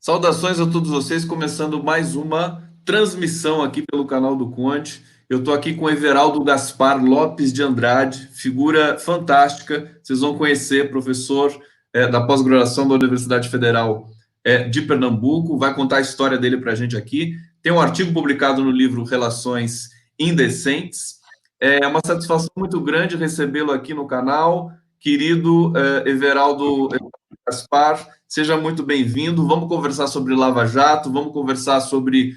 Saudações a todos vocês, começando mais uma transmissão aqui pelo canal do Conte. Eu estou aqui com o Everaldo Gaspar Lopes de Andrade, figura fantástica. Vocês vão conhecer, professor da pós-graduação da Universidade Federal de Pernambuco, vai contar a história dele para a gente aqui. Tem um artigo publicado no livro Relações Indecentes. É uma satisfação muito grande recebê-lo aqui no canal, querido Everaldo Gaspar. Seja muito bem-vindo. Vamos conversar sobre Lava Jato, vamos conversar sobre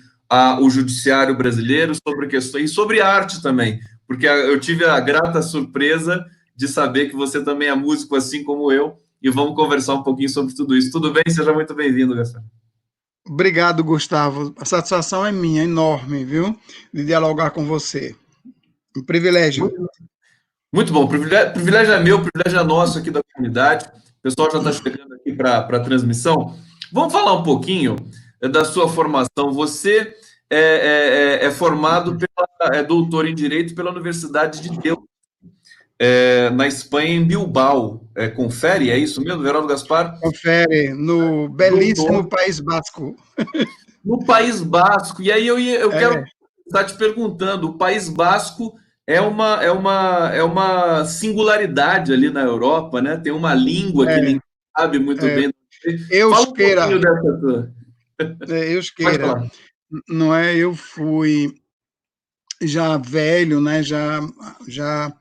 o judiciário brasileiro, sobre questões e sobre arte também, porque eu tive a grata surpresa de saber que você também é músico, assim como eu, e vamos conversar um pouquinho sobre tudo isso. Tudo bem? Seja muito bem-vindo, Gaspar. Obrigado, Gustavo. A satisfação é minha, enorme, viu? De dialogar com você. Um privilégio. Muito bom. Privilégio é meu, privilégio é nosso aqui da comunidade. O pessoal já está chegando aqui para a transmissão. Vamos falar um pouquinho da sua formação. Você é formado, é doutor em Direito pela Universidade de Deus, na Espanha, em Bilbao. Confere, é isso mesmo, Veraldo Gaspar? Confere no belíssimo Doutor País Basco. no País Basco. E aí eu quero É, estar te perguntando, o País Basco é uma singularidade ali na Europa, né? Tem uma língua que é, ninguém sabe muito é. bem. Fala um Euskera, pouquinho dessa tua. Pode Euskera. falar. Não é? Eu fui já velho, né? Já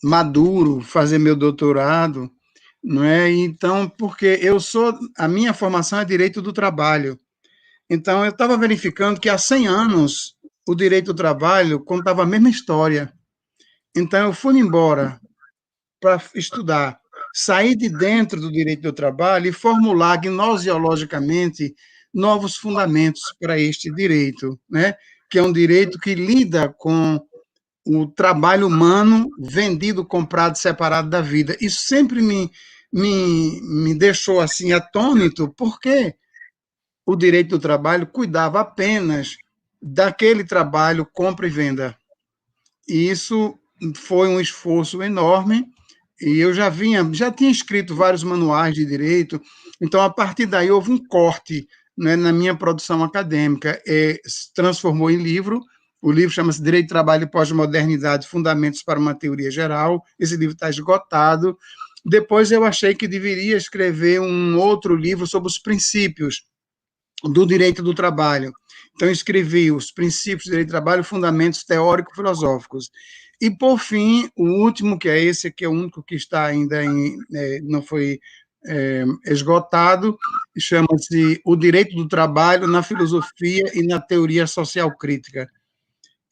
maduro, fazer meu doutorado, não é? Então, porque a minha formação é direito do trabalho. Então, eu estava verificando que há 100 anos o direito do trabalho contava a mesma história. Então, eu fui embora para estudar, sair de dentro do direito do trabalho e formular gnoseologicamente novos fundamentos para este direito, né? Que é um direito que lida com o trabalho humano vendido, comprado, separado da vida. Isso sempre me deixou assim atônito, porque o direito do trabalho cuidava apenas daquele trabalho compra e venda. E isso foi um esforço enorme, e eu já tinha escrito vários manuais de direito, então a partir daí houve um corte, né, na minha produção acadêmica, se transformou em livro. O livro chama-se Direito, Trabalho e Pós-Modernidade, Fundamentos para uma Teoria Geral. Esse livro está esgotado. Depois eu achei que deveria escrever um outro livro sobre os princípios do direito do trabalho. Então, escrevi os princípios do direito do trabalho, fundamentos teórico-filosóficos. E, por fim, o último, que é esse, que é o único que está ainda não foi esgotado, chama-se O Direito do Trabalho na Filosofia e na Teoria Social Crítica.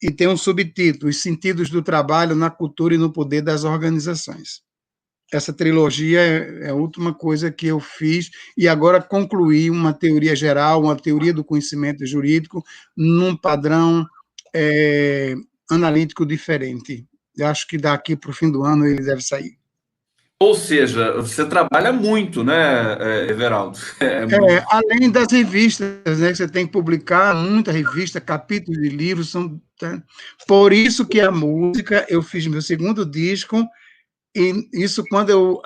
E tem um subtítulo, Os Sentidos do Trabalho na Cultura e no Poder das Organizações. Essa trilogia é a última coisa que eu fiz, e agora concluí uma teoria geral, uma teoria do conhecimento jurídico, num padrão analítico diferente. Eu acho que daqui para o fim do ano ele deve sair. Ou seja, você trabalha muito, né, Everaldo? É muito. Além das revistas, né? Você tem que publicar muita revista, capítulos de livros. Tá? Por isso que a música, eu fiz meu segundo disco. E isso quando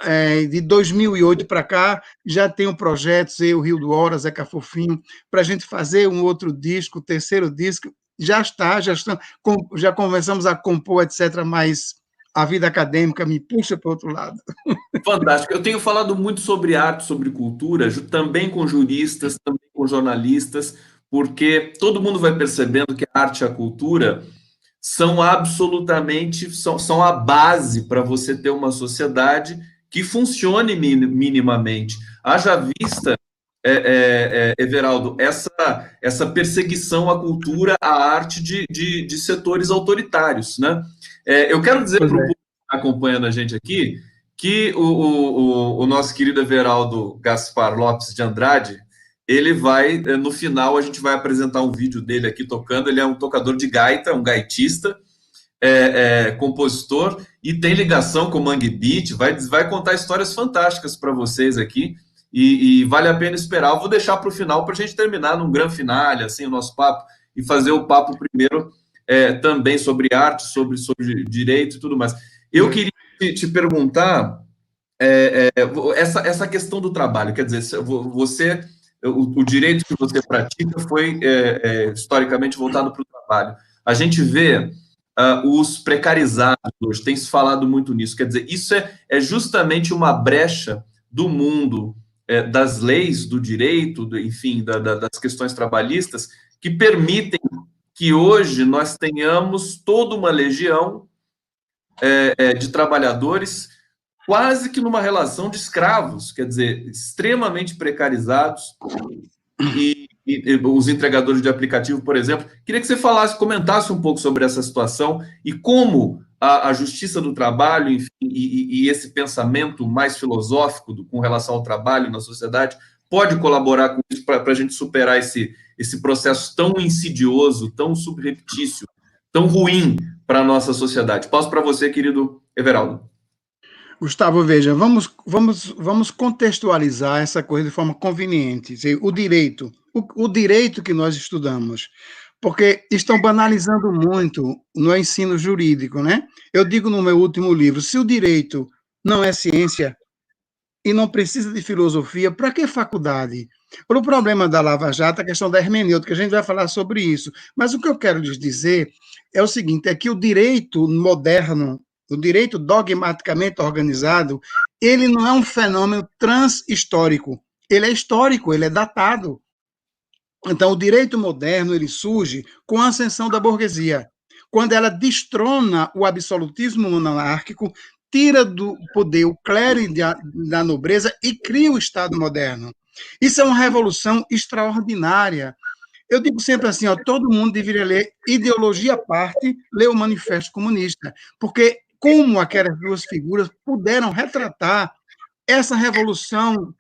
de 2008 para cá, já tenho projetos, eu, Rio do Hora, Zeca Fofinho, para a gente fazer um outro disco, terceiro disco, já começamos a compor, etc., mas a vida acadêmica me puxa para o outro lado. Fantástico. Eu tenho falado muito sobre arte, sobre cultura, também com juristas, também com jornalistas, porque todo mundo vai percebendo que a arte e a cultura são absolutamente, são a base para você ter uma sociedade que funcione minimamente. Haja vista, Everaldo, essa perseguição à cultura, à arte de setores autoritários, né? Eu quero dizer Pois para o é. público que está acompanhando a gente aqui que o nosso querido Everaldo Gaspar Lopes de Andrade, ele vai, no final, a gente vai apresentar um vídeo dele aqui tocando. Ele é um tocador de gaita, um gaitista, compositor, e tem ligação com o Mangue Beat, vai contar histórias fantásticas para vocês aqui, e vale a pena esperar. Eu vou deixar para o final, para a gente terminar num grande finale, assim, o nosso papo, e fazer o papo primeiro também sobre arte, sobre direito e tudo mais. Eu queria te perguntar essa questão do trabalho, quer dizer, você o direito que você pratica foi historicamente voltado para o trabalho. A gente vê os precarizados hoje, tem se falado muito nisso, quer dizer, isso é justamente uma brecha do mundo das leis, do direito, enfim, das questões trabalhistas, que permitem que hoje nós tenhamos toda uma legião de trabalhadores quase que numa relação de escravos, quer dizer, extremamente precarizados, e os entregadores de aplicativo, por exemplo. Queria que você comentasse um pouco sobre essa situação e como a justiça do trabalho, enfim, e esse pensamento mais filosófico com relação ao trabalho na sociedade pode colaborar com isso para a gente superar esse processo tão insidioso, tão subreptício, tão ruim para a nossa sociedade. Passo para você, querido Everaldo. Gustavo, veja, vamos contextualizar essa coisa de forma conveniente. O direito que nós estudamos, porque estão banalizando muito no ensino jurídico, né? Eu digo no meu último livro, se o direito não é ciência e não precisa de filosofia, para que faculdade? O problema da Lava Jato é a questão da hermenêutica, a gente vai falar sobre isso. Mas o que eu quero lhes dizer é o seguinte, é que o direito moderno, o direito dogmaticamente organizado, ele não é um fenômeno transhistórico. Ele é histórico, ele é datado. Então, o direito moderno, ele surge com a ascensão da burguesia, quando ela destrona o absolutismo monárquico, tira do poder o clero da nobreza e cria o Estado moderno. Isso é uma revolução extraordinária. Eu digo sempre assim, todo mundo deveria ler, ideologia à parte, ler o Manifesto Comunista, porque como aquelas duas figuras puderam retratar essa revolução,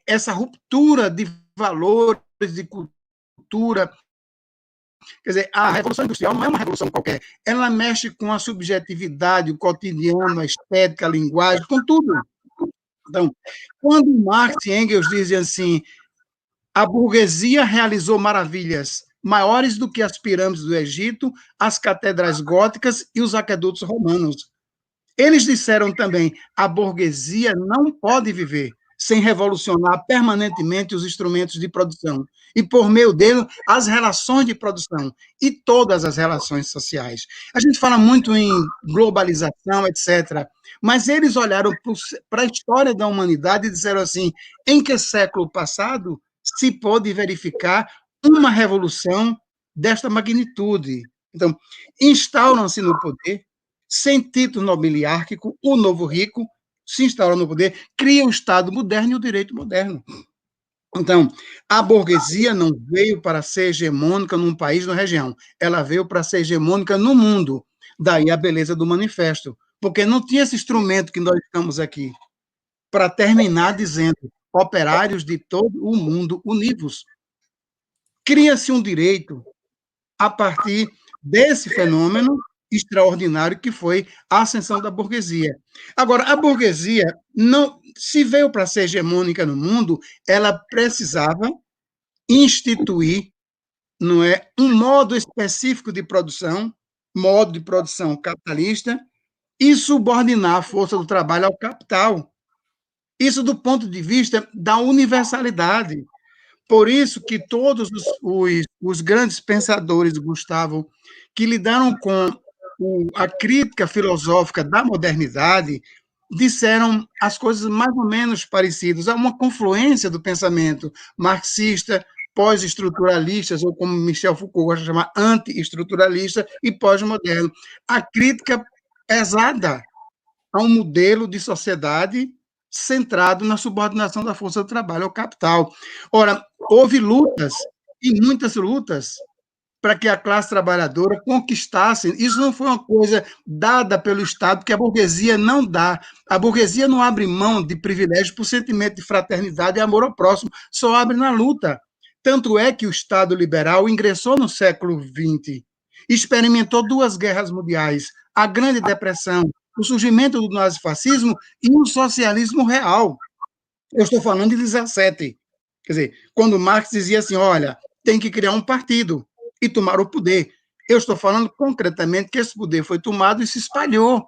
essa ruptura de valores, de cultura. Quer dizer, a Revolução Industrial não é uma revolução qualquer, ela mexe com a subjetividade, o cotidiano, a estética, a linguagem, com tudo. Então, quando Marx e Engels dizem assim, a burguesia realizou maravilhas maiores do que as pirâmides do Egito, as catedrais góticas e os aquedutos romanos. Eles disseram também, a burguesia não pode viver sem revolucionar permanentemente os instrumentos de produção e, por meio dele, as relações de produção e todas as relações sociais. A gente fala muito em globalização, etc., mas eles olharam para a história da humanidade e disseram assim, em que século passado se pôde verificar uma revolução desta magnitude? Então, instauram-se no poder, sem título nobiliárquico, o novo rico se instaura no poder, cria o Estado moderno e o direito moderno. Então, a burguesia não veio para ser hegemônica num país, numa região. Ela veio para ser hegemônica no mundo. Daí a beleza do manifesto. Porque não tinha esse instrumento que nós estamos aqui. Para terminar dizendo, operários de todo o mundo univos. Cria-se um direito a partir desse fenômeno extraordinário que foi a ascensão da burguesia. Agora, a burguesia não se veio para ser hegemônica no mundo, ela precisava instituir, não é, um modo específico de produção, modo de produção capitalista, e subordinar a força do trabalho ao capital. Isso do ponto de vista da universalidade. Por isso que todos os grandes pensadores, Gustavo, que lidaram com a crítica filosófica da modernidade, disseram as coisas mais ou menos parecidas. Há uma confluência do pensamento marxista, pós-estruturalistas, ou como Michel Foucault gosta de chamar, anti-estruturalista e pós-moderno. A crítica pesada a um modelo de sociedade centrado na subordinação da força do trabalho ao capital. Ora, houve lutas, e muitas lutas, para que a classe trabalhadora conquistasse. Isso não foi uma coisa dada pelo Estado, que a burguesia não dá. A burguesia não abre mão de privilégios por sentimento de fraternidade e amor ao próximo, só abre na luta. Tanto é que o Estado liberal ingressou no século XX, experimentou 2 guerras mundiais, a Grande Depressão, o surgimento do nazifascismo e o socialismo real. Eu estou falando de 17. Quer dizer, quando Marx dizia assim, olha, tem que criar um partido e tomar o poder. Eu estou falando concretamente que esse poder foi tomado e se espalhou.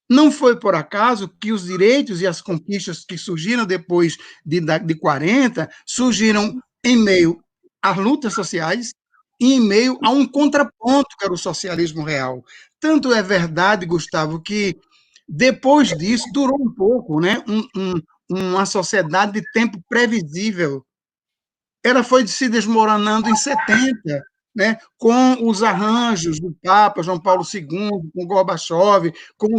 Não foi por acaso que os direitos e as conquistas que surgiram depois de 40 surgiram em meio às lutas sociais e em meio a um contraponto que era o socialismo real. Tanto é verdade, Gustavo, que depois disso durou um pouco, né? Uma sociedade de tempo previsível. Ela foi se desmoronando em 70, né, com os arranjos do Papa João Paulo II, com Gorbachev, com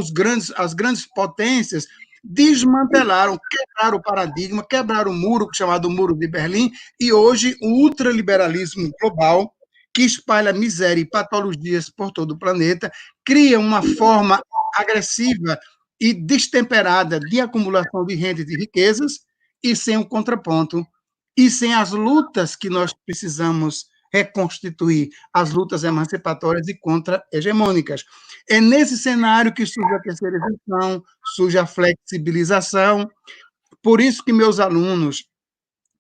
as grandes potências, desmantelaram, quebraram o paradigma, quebraram o muro, chamado Muro de Berlim, e hoje o ultraliberalismo global, que espalha miséria e patologias por todo o planeta, cria uma forma agressiva e destemperada de acumulação de renda e de riquezas, e sem o contraponto e sem as lutas que nós precisamos reconstituir, as lutas emancipatórias e contra-hegemônicas. É nesse cenário que surge a terceirização, surge a flexibilização. Por isso que meus alunos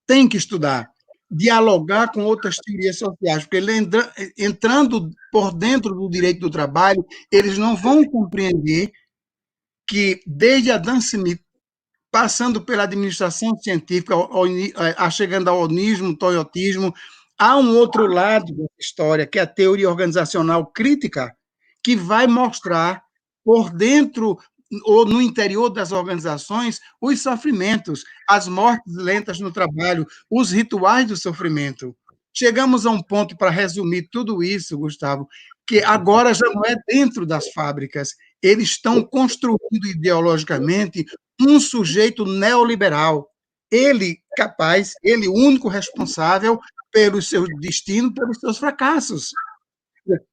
têm que estudar, dialogar com outras teorias sociais, porque entrando por dentro do direito do trabalho, eles não vão compreender que, desde Adam Smith, passando pela administração científica, chegando ao onismo, toyotismo, há um outro lado da história, que é a teoria organizacional crítica, que vai mostrar por dentro ou no interior das organizações os sofrimentos, as mortes lentas no trabalho, os rituais do sofrimento. Chegamos a um ponto, para resumir tudo isso, Gustavo, que agora já não é dentro das fábricas, eles estão construindo ideologicamente um sujeito neoliberal. Ele capaz, ele único responsável pelo seu destino, pelos seus fracassos.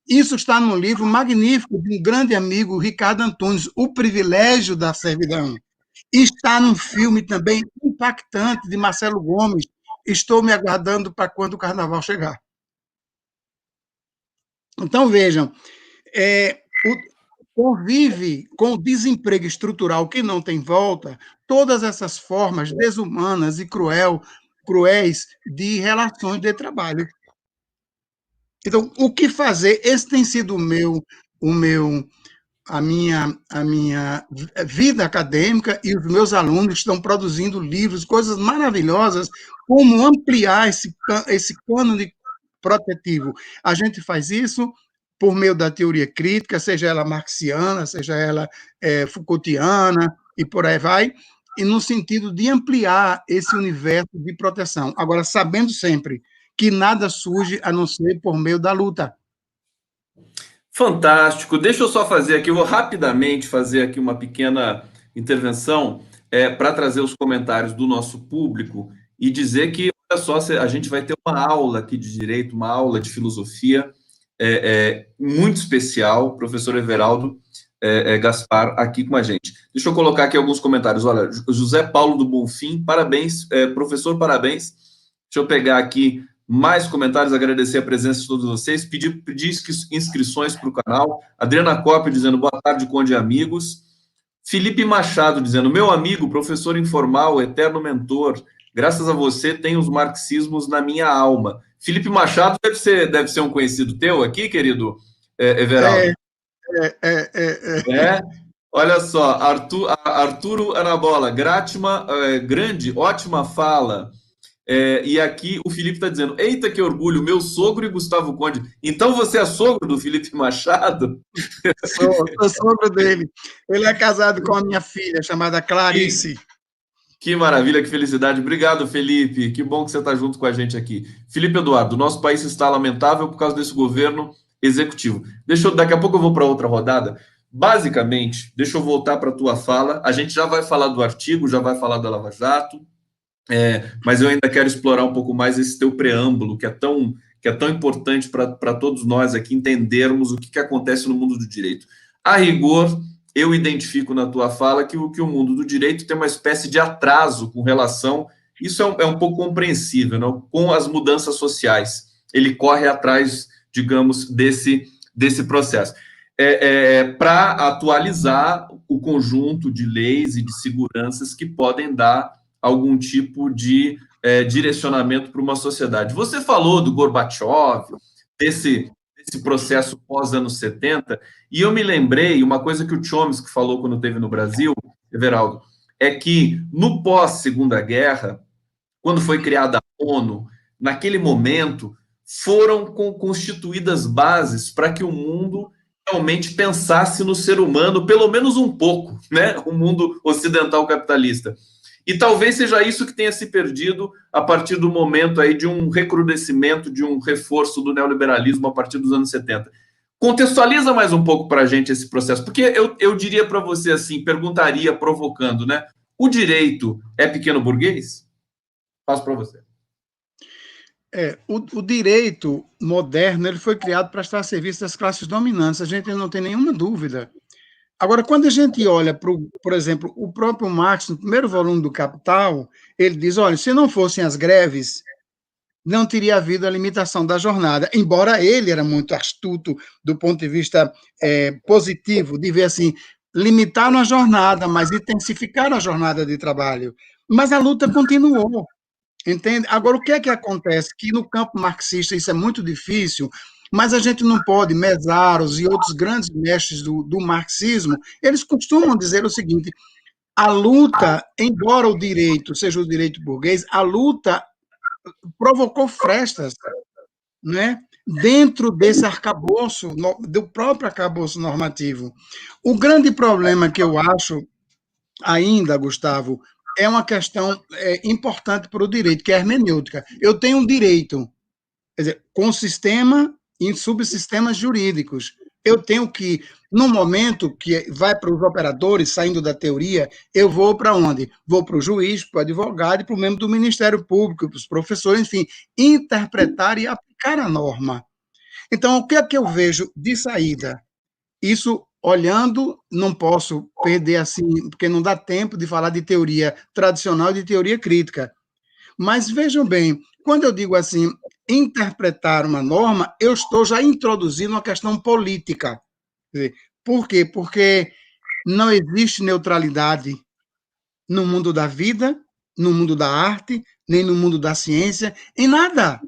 Isso está num livro magnífico de um grande amigo, Ricardo Antunes, O Privilégio da Servidão. Está num filme também impactante de Marcelo Gomes, Estou me aguardando para quando o carnaval chegar. Então, vejam, convive com o desemprego estrutural que não tem volta, todas essas formas desumanas e cruéis de relações de trabalho. Então, o que fazer? Esse tem sido a minha vida acadêmica, e os meus alunos estão produzindo livros, coisas maravilhosas, como ampliar esse cânone protetivo. A gente faz isso por meio da teoria crítica, seja ela marxiana, seja ela Foucaultiana, e por aí vai, e no sentido de ampliar esse universo de proteção. Agora, sabendo sempre que nada surge a não ser por meio da luta. Fantástico. Deixa eu só fazer aqui, eu vou rapidamente fazer aqui uma pequena intervenção para trazer os comentários do nosso público e dizer que, olha só, a gente vai ter uma aula aqui de direito, uma aula de filosofia muito especial, professor Everaldo Gaspar aqui com a gente. Deixa eu colocar aqui alguns comentários. Olha, José Paulo do Bonfim, parabéns, professor, parabéns. Deixa eu pegar aqui mais comentários, agradecer a presença de todos vocês, pedir inscrições para o canal. Adriana Coppi dizendo boa tarde, Conde e amigos. Felipe Machado dizendo, meu amigo, professor informal, eterno mentor, graças a você tenho os marxismos na minha alma. Felipe Machado deve ser um conhecido teu aqui, querido Everaldo? Olha só, Arturo Anabola, grande, ótima fala. E aqui o Felipe está dizendo, eita que orgulho, meu sogro e Gustavo Conde. Então você é sogro do Felipe Machado? Sou sogro dele. Ele é casado com a minha filha, chamada Clarice. Que maravilha, que felicidade. Obrigado, Felipe. Que bom que você está junto com a gente aqui. Felipe Eduardo, nosso país está lamentável por causa desse governo executivo. Daqui a pouco eu vou para outra rodada. Basicamente, deixa eu voltar para a tua fala. A gente já vai falar do artigo, já vai falar da Lava Jato, mas eu ainda quero explorar um pouco mais esse teu preâmbulo, que é tão importante para todos nós aqui entendermos o que acontece no mundo do direito. A rigor, eu identifico na tua fala que o mundo do direito tem uma espécie de atraso com relação, isso é um pouco compreensível, não? Com as mudanças sociais. Ele corre atrás, digamos, desse processo. Para atualizar o conjunto de leis e de seguranças que podem dar algum tipo de direcionamento para uma sociedade. Você falou do Gorbachev, desse esse processo pós-anos 70, e eu me lembrei, uma coisa que o Chomsky falou quando esteve no Brasil, Everaldo, é que no pós-Segunda Guerra, quando foi criada a ONU, naquele momento, foram constituídas bases para que o mundo realmente pensasse no ser humano, pelo menos um pouco, né? O mundo ocidental capitalista. E talvez seja isso que tenha se perdido a partir do momento aí de um recrudescimento, de um reforço do neoliberalismo a partir dos anos 70. Contextualiza mais um pouco para a gente esse processo, porque eu diria para você assim, perguntaria provocando, né? O direito é pequeno burguês? Passo para você. O direito moderno ele foi criado para estar a serviço das classes dominantes, a gente não tem nenhuma dúvida. Agora, quando a gente olha, por exemplo, o próprio Marx, no primeiro volume do Capital, ele diz, olha, se não fossem as greves, não teria havido a limitação da jornada, embora ele era muito astuto do ponto de vista positivo, de ver assim, limitar a jornada, mas intensificar a jornada de trabalho. Mas a luta continuou. Entende? Agora, o que é que acontece? Que no campo marxista isso é muito difícil, mas a gente não pode, Mesaros e outros grandes mestres do marxismo, eles costumam dizer o seguinte, a luta, embora o direito seja o direito burguês, a luta provocou frestas, né? Dentro desse arcabouço, do próprio arcabouço normativo. O grande problema que eu acho ainda, Gustavo, é uma questão importante para o direito, que é a hermenêutica. Eu tenho um direito, quer dizer, com sistema e subsistemas jurídicos. Eu tenho que, no momento que vai para os operadores, saindo da teoria, eu vou para onde? Vou para o juiz, para o advogado e para o membro do Ministério Público, para os professores, enfim, interpretar e aplicar a norma. Então, o que é que eu vejo de saída? Isso, olhando, não posso perder assim, porque não dá tempo de falar de teoria tradicional e de teoria crítica. Mas vejam bem, quando eu digo assim, interpretar uma norma, eu estou já introduzindo uma questão política. Por quê? Porque não existe neutralidade no mundo da vida, no mundo da arte, nem no mundo da ciência, em nada.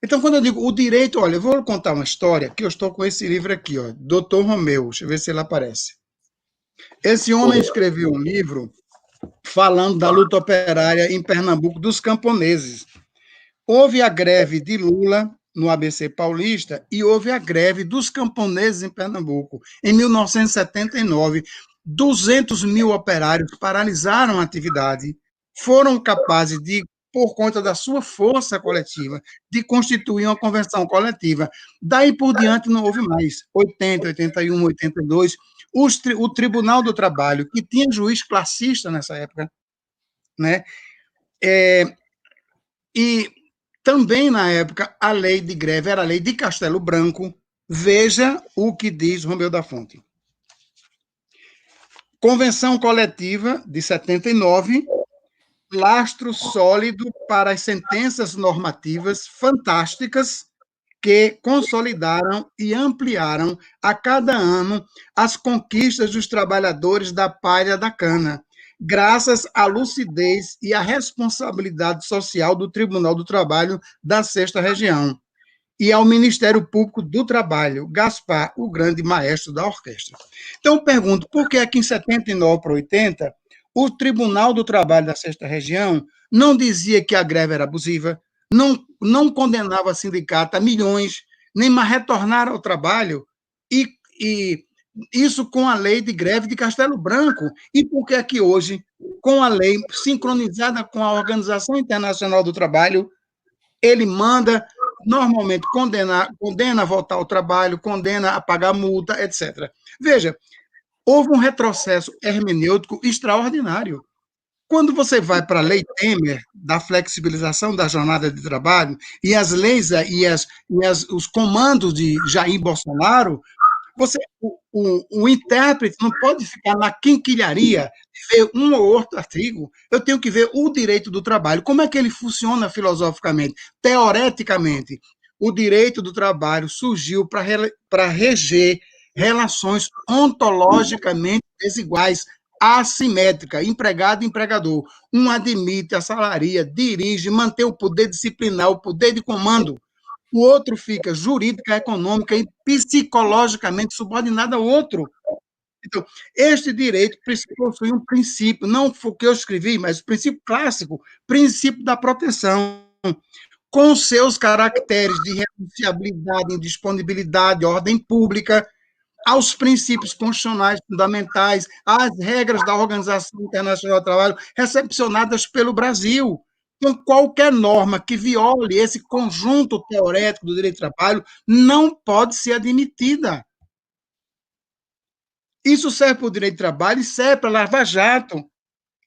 Então, quando eu digo o direito, olha, eu vou contar uma história, que eu estou com esse livro aqui, ó, Doutor Romeu, deixa eu ver se ele aparece. Esse homem escreveu um livro falando da luta operária em Pernambuco dos camponeses. Houve a greve de Lula no ABC Paulista e houve a greve dos camponeses em Pernambuco. Em 1979, 200 mil operários paralisaram a atividade, foram capazes de, por conta da sua força coletiva, de constituir uma convenção coletiva. Daí por diante não houve mais. 80, 81, 82, o Tribunal do Trabalho, que tinha juiz classista nessa época, né? E também na época a lei de greve era a lei de Castelo Branco. Veja o que diz Romeu da Fonte. Convenção coletiva de 79, lastro sólido para as sentenças normativas fantásticas que consolidaram e ampliaram a cada ano as conquistas dos trabalhadores da palha da cana, graças à lucidez e à responsabilidade social do Tribunal do Trabalho da Sexta Região e ao Ministério Público do Trabalho, Gaspar, o grande maestro da orquestra. Então, pergunto, por que aqui em 79 para 80, o Tribunal do Trabalho da Sexta Região não dizia que a greve era abusiva, não condenava a sindicato a milhões, nem mais retornar ao trabalho, e isso com a lei de greve de Castelo Branco. E por que aqui hoje, com a lei sincronizada com a Organização Internacional do Trabalho, ele manda, normalmente, condena a voltar ao trabalho, condena a pagar multa, etc. Veja, houve um retrocesso hermenêutico extraordinário. Quando você vai para a lei Temer, da flexibilização da jornada de trabalho, e as leis os comandos de Jair Bolsonaro, o intérprete não pode ficar na quinquilharia de ver um ou outro artigo. Eu tenho que ver o direito do trabalho. Como é que ele funciona filosoficamente? Teoreticamente, o direito do trabalho surgiu para reger relações ontologicamente desiguais, assimétrica, empregado e empregador. Um admite, assalaria, dirige, mantém o poder disciplinar, o poder de comando. o outro fica jurídica, econômica e psicologicamente subordinado ao outro. Então, este direito possui um princípio, não foi o que eu escrevi, mas o princípio clássico, princípio da proteção, com seus caracteres de renunciabilidade, indisponibilidade, ordem pública, aos princípios constitucionais fundamentais, às regras da Organização Internacional do Trabalho, recepcionadas pelo Brasil. Então, qualquer norma que viole esse conjunto teórico do direito do trabalho não pode ser admitida. Isso serve para o direito do trabalho e serve para a Lava Jato,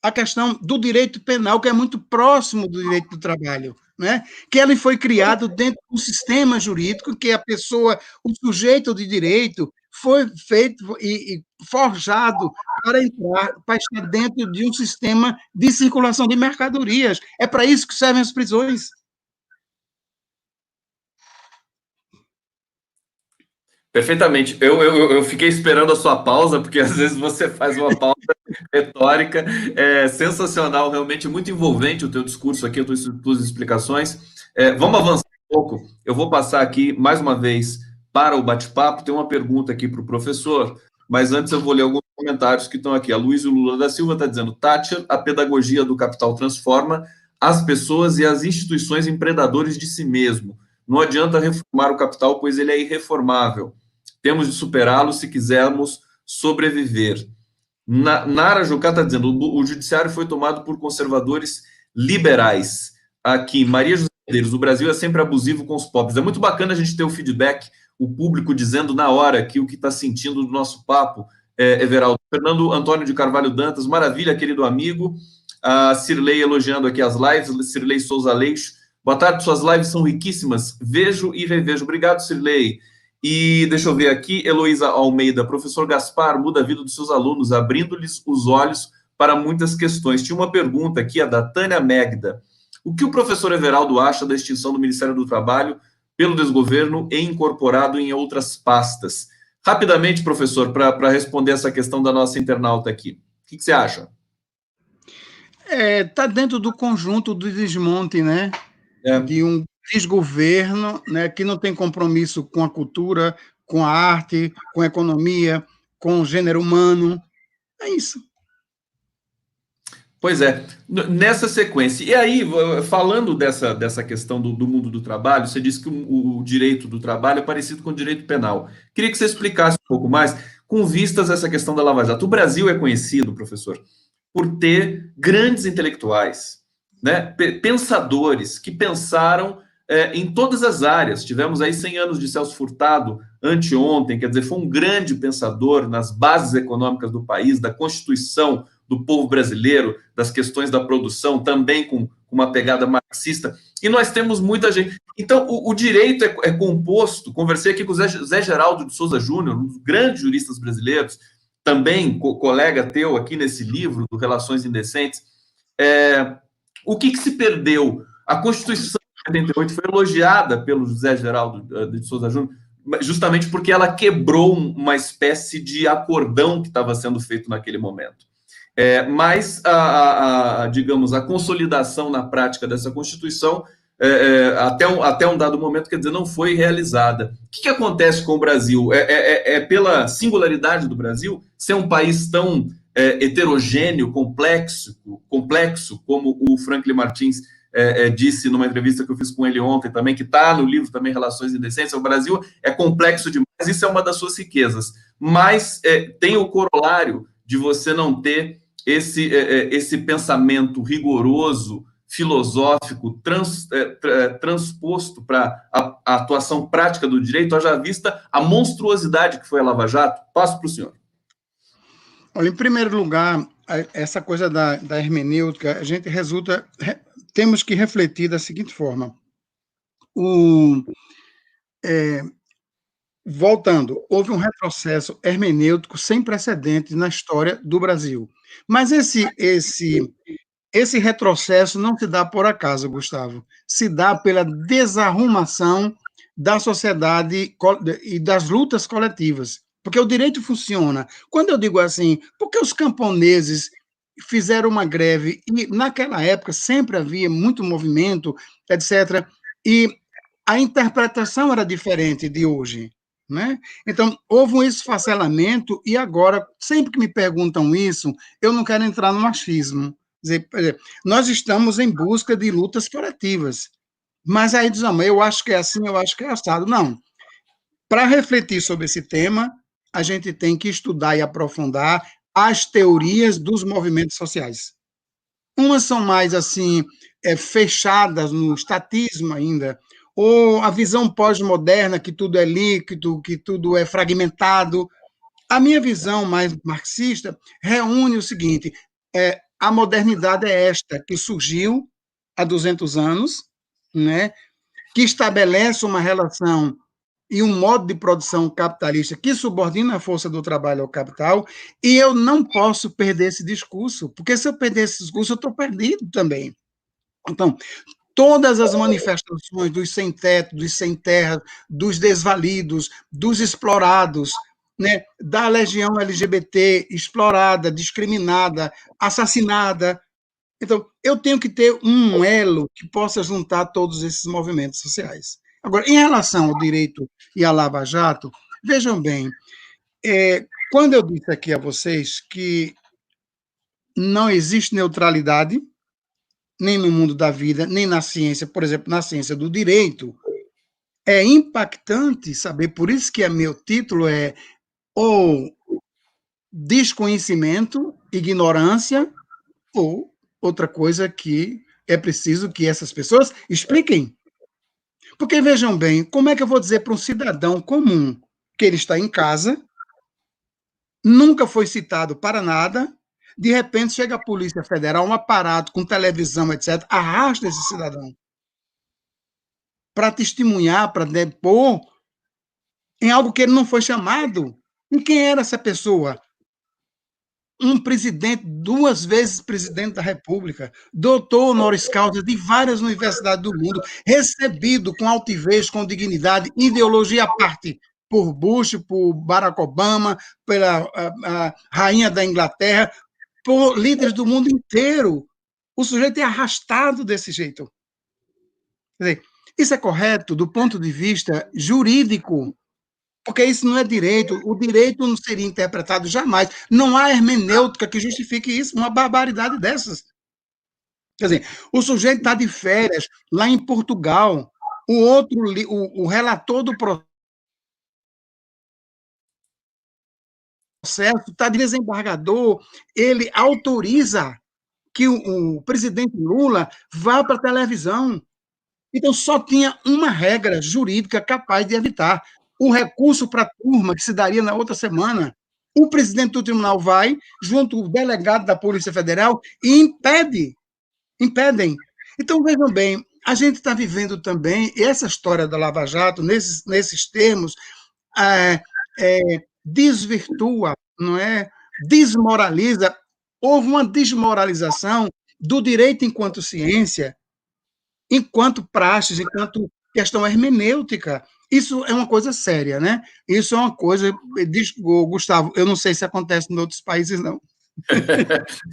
a questão do direito penal, que é muito próximo do direito do trabalho, né? Que ele foi criado dentro do sistema jurídico, que a pessoa, o sujeito de direito, foi feito e forjado para entrar, para estar dentro de um sistema de circulação de mercadorias. É para isso que servem as prisões. Perfeitamente. Eu fiquei esperando a sua pausa, porque às vezes você faz uma pausa retórica. É sensacional, realmente muito envolvente o teu discurso aqui, as tuas explicações. Vamos avançar um pouco. Eu vou passar aqui, mais uma vez, para o bate-papo. Tem uma pergunta aqui para o professor, mas antes eu vou ler alguns comentários que estão aqui. A Luísa Lula da Silva está dizendo: Thatcher, a pedagogia do capital transforma as pessoas e as instituições em predadores de si mesmo. Não adianta reformar o capital, pois ele é irreformável. Temos de superá-lo se quisermos sobreviver. Nara Jucá está dizendo: o judiciário foi tomado por conservadores liberais. Aqui, Maria José Medeiros: o Brasil é sempre abusivo com os pobres. É muito bacana a gente ter o feedback, o público dizendo na hora aqui o que está sentindo do nosso papo, Everaldo. Fernando Antônio de Carvalho Dantas: maravilha, querido amigo. A Cirlei elogiando aqui as lives. Cirlei Souza Leixo: boa tarde, suas lives são riquíssimas. Vejo e revejo. Obrigado, Cirlei. E deixa eu ver aqui, Heloísa Almeida: professor Gaspar muda a vida dos seus alunos, abrindo-lhes os olhos para muitas questões. Tinha uma pergunta aqui, a da Tânia Megda: o que o professor Everaldo acha da extinção do Ministério do Trabalho pelo desgoverno e incorporado em outras pastas? Rapidamente, professor, para responder essa questão da nossa internauta aqui. O que você acha? Está dentro do conjunto do desmonte, né? De um desgoverno, né, que não tem compromisso com a cultura, com a arte, com a economia, com o gênero humano. É isso. Pois é, nessa sequência. E aí, falando dessa questão do mundo do trabalho, você disse que o direito do trabalho é parecido com o direito penal. Queria que você explicasse um pouco mais, com vistas a essa questão da Lava Jato. O Brasil é conhecido, professor, por ter grandes intelectuais, né, pensadores que pensaram em todas as áreas. Tivemos aí 100 anos de Celso Furtado anteontem, quer dizer, foi um grande pensador nas bases econômicas do país, da Constituição do povo brasileiro, das questões da produção, também com uma pegada marxista. E nós temos muita gente. Então, o direito é composto. Conversei aqui com o Zé Geraldo de Souza Júnior, um dos grandes juristas brasileiros, também colega teu aqui nesse livro, do Relações Indecentes. O que se perdeu? A Constituição de 88 foi elogiada pelo José Geraldo de Souza Júnior, justamente porque ela quebrou uma espécie de acordão que estava sendo feito naquele momento. Mas, digamos, a consolidação na prática dessa Constituição, até um dado momento, quer dizer, não foi realizada. O que acontece com o Brasil? Pela singularidade do Brasil, ser um país tão heterogêneo, complexo, como o Franklin Martins disse numa entrevista que eu fiz com ele ontem também, que está no livro também, Relações Indecentes. O Brasil é complexo demais, isso é uma das suas riquezas, mas tem o corolário de você não ter esse pensamento rigoroso, filosófico, transposto para a atuação prática do direito, haja vista a monstruosidade que foi a Lava Jato. Passo para o senhor. Olha, em primeiro lugar, essa coisa da hermenêutica, a gente temos que refletir da seguinte forma. Voltando, houve um retrocesso hermenêutico sem precedentes na história do Brasil. Mas esse retrocesso não se dá por acaso, Gustavo. Se dá pela desarrumação da sociedade e das lutas coletivas. Porque o direito funciona. Quando eu digo assim, porque os camponeses fizeram uma greve, e naquela época sempre havia muito movimento, etc., e a interpretação era diferente de hoje, né? Então, houve um esfacelamento e agora, sempre que me perguntam isso, eu não quero entrar no machismo. Por exemplo, nós estamos em busca de lutas coletivas, mas aí diz, não, eu acho que é assim, eu acho que é assado. Não. Para refletir sobre esse tema, a gente tem que estudar e aprofundar as teorias dos movimentos sociais. Umas são mais assim fechadas no estatismo ainda, ou a visão pós-moderna que tudo é líquido, que tudo é fragmentado. A minha visão mais marxista reúne o seguinte: a modernidade é esta que surgiu há 200 anos, né, que estabelece uma relação e um modo de produção capitalista que subordina a força do trabalho ao capital, e eu não posso perder esse discurso, porque se eu perder esse discurso, eu estou perdido também. Então, todas as manifestações dos sem-teto, dos sem-terra, dos desvalidos, dos explorados, né, da legião LGBT explorada, discriminada, assassinada. Então, eu tenho que ter um elo que possa juntar todos esses movimentos sociais. Agora, em relação ao direito e à Lava Jato, vejam bem, quando eu disse aqui a vocês que não existe neutralidade, nem no mundo da vida, nem na ciência, por exemplo, na ciência do direito, é impactante saber, por isso que meu título é ou desconhecimento, ignorância, ou outra coisa que é preciso que essas pessoas expliquem. Porque vejam bem, como é que eu vou dizer para um cidadão comum que ele está em casa, nunca foi citado para nada, de repente chega a Polícia Federal, um aparato com televisão, etc., arrasta esse cidadão para testemunhar, para depor em algo que ele não foi chamado. E quem era essa pessoa? Um presidente, 2 vezes presidente da República, doutor honoris causa de várias universidades do mundo, recebido com altivez, com dignidade, ideologia à parte, por Bush, por Barack Obama, pela a rainha da Inglaterra, por líderes do mundo inteiro. O sujeito é arrastado desse jeito. Quer dizer, isso é correto do ponto de vista jurídico, porque isso não é direito. O direito não seria interpretado jamais. Não há hermenêutica que justifique isso, uma barbaridade dessas. Quer dizer, o sujeito está de férias lá em Portugal, o relator do processo está de desembargador, ele autoriza que o presidente Lula vá para a televisão. Então, só tinha uma regra jurídica capaz de evitar o recurso para a turma, que se daria na outra semana. O presidente do tribunal vai, junto ao delegado da Polícia Federal, e impedem. Então, vejam bem, a gente está vivendo também essa história da Lava Jato, nesses termos, desvirtua, não é? Desmoraliza. Houve uma desmoralização do direito enquanto ciência, enquanto praxis, enquanto questão hermenêutica. Isso é uma coisa séria, né? Isso é uma coisa, Gustavo, eu não sei se acontece em outros países, não.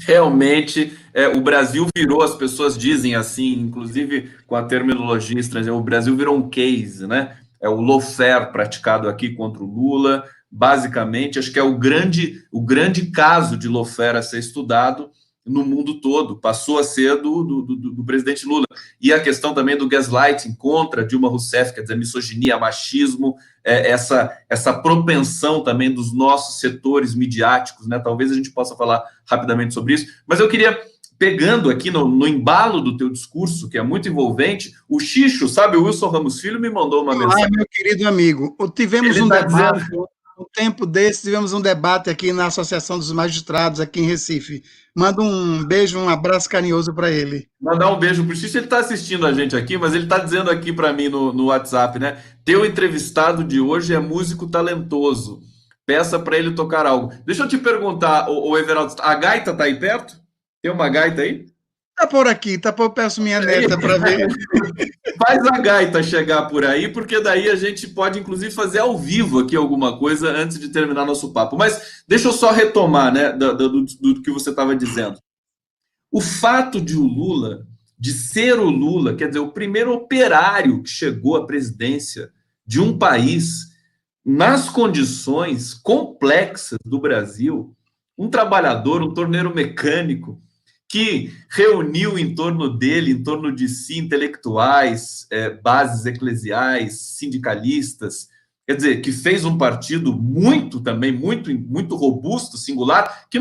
Realmente, o Brasil virou, as pessoas dizem assim, inclusive com a terminologia estrangeira, o Brasil virou um case, né? É o lawfare praticado aqui contra o Lula, basicamente, acho que é o grande caso de lawfare a ser estudado no mundo todo, passou a ser do presidente Lula. E a questão também do gaslighting contra Dilma Rousseff, quer dizer, misoginia, machismo, essa propensão também dos nossos setores midiáticos, né? Talvez a gente possa falar rapidamente sobre isso, mas eu queria, pegando aqui no embalo do teu discurso, que é muito envolvente, o Xixo, sabe, o Wilson Ramos Filho me mandou uma mensagem. Meu querido amigo, tivemos um debate, um tempo desse, tivemos um debate aqui na Associação dos Magistrados, aqui em Recife. Manda um beijo, um abraço carinhoso para ele. Mandar um beijo pro Xixo, ele está assistindo a gente aqui, mas ele está dizendo aqui para mim no WhatsApp, né? Teu entrevistado de hoje é músico talentoso. Peça para ele tocar algo. Deixa eu te perguntar, o Everaldo, a gaita tá aí perto? Tem uma gaita aí? Tá por aqui, peço minha neta para ver. Faz a gaita chegar por aí, porque daí a gente pode, inclusive, fazer ao vivo aqui alguma coisa antes de terminar nosso papo. Mas deixa eu só retomar, né, do que você estava dizendo. O fato de o Lula de ser o Lula, quer dizer, o primeiro operário que chegou à presidência de um país nas condições complexas do Brasil, um trabalhador, um torneiro mecânico, que reuniu em torno dele, em torno de si, intelectuais, bases eclesiais, sindicalistas, quer dizer, que fez um partido muito robusto, singular, que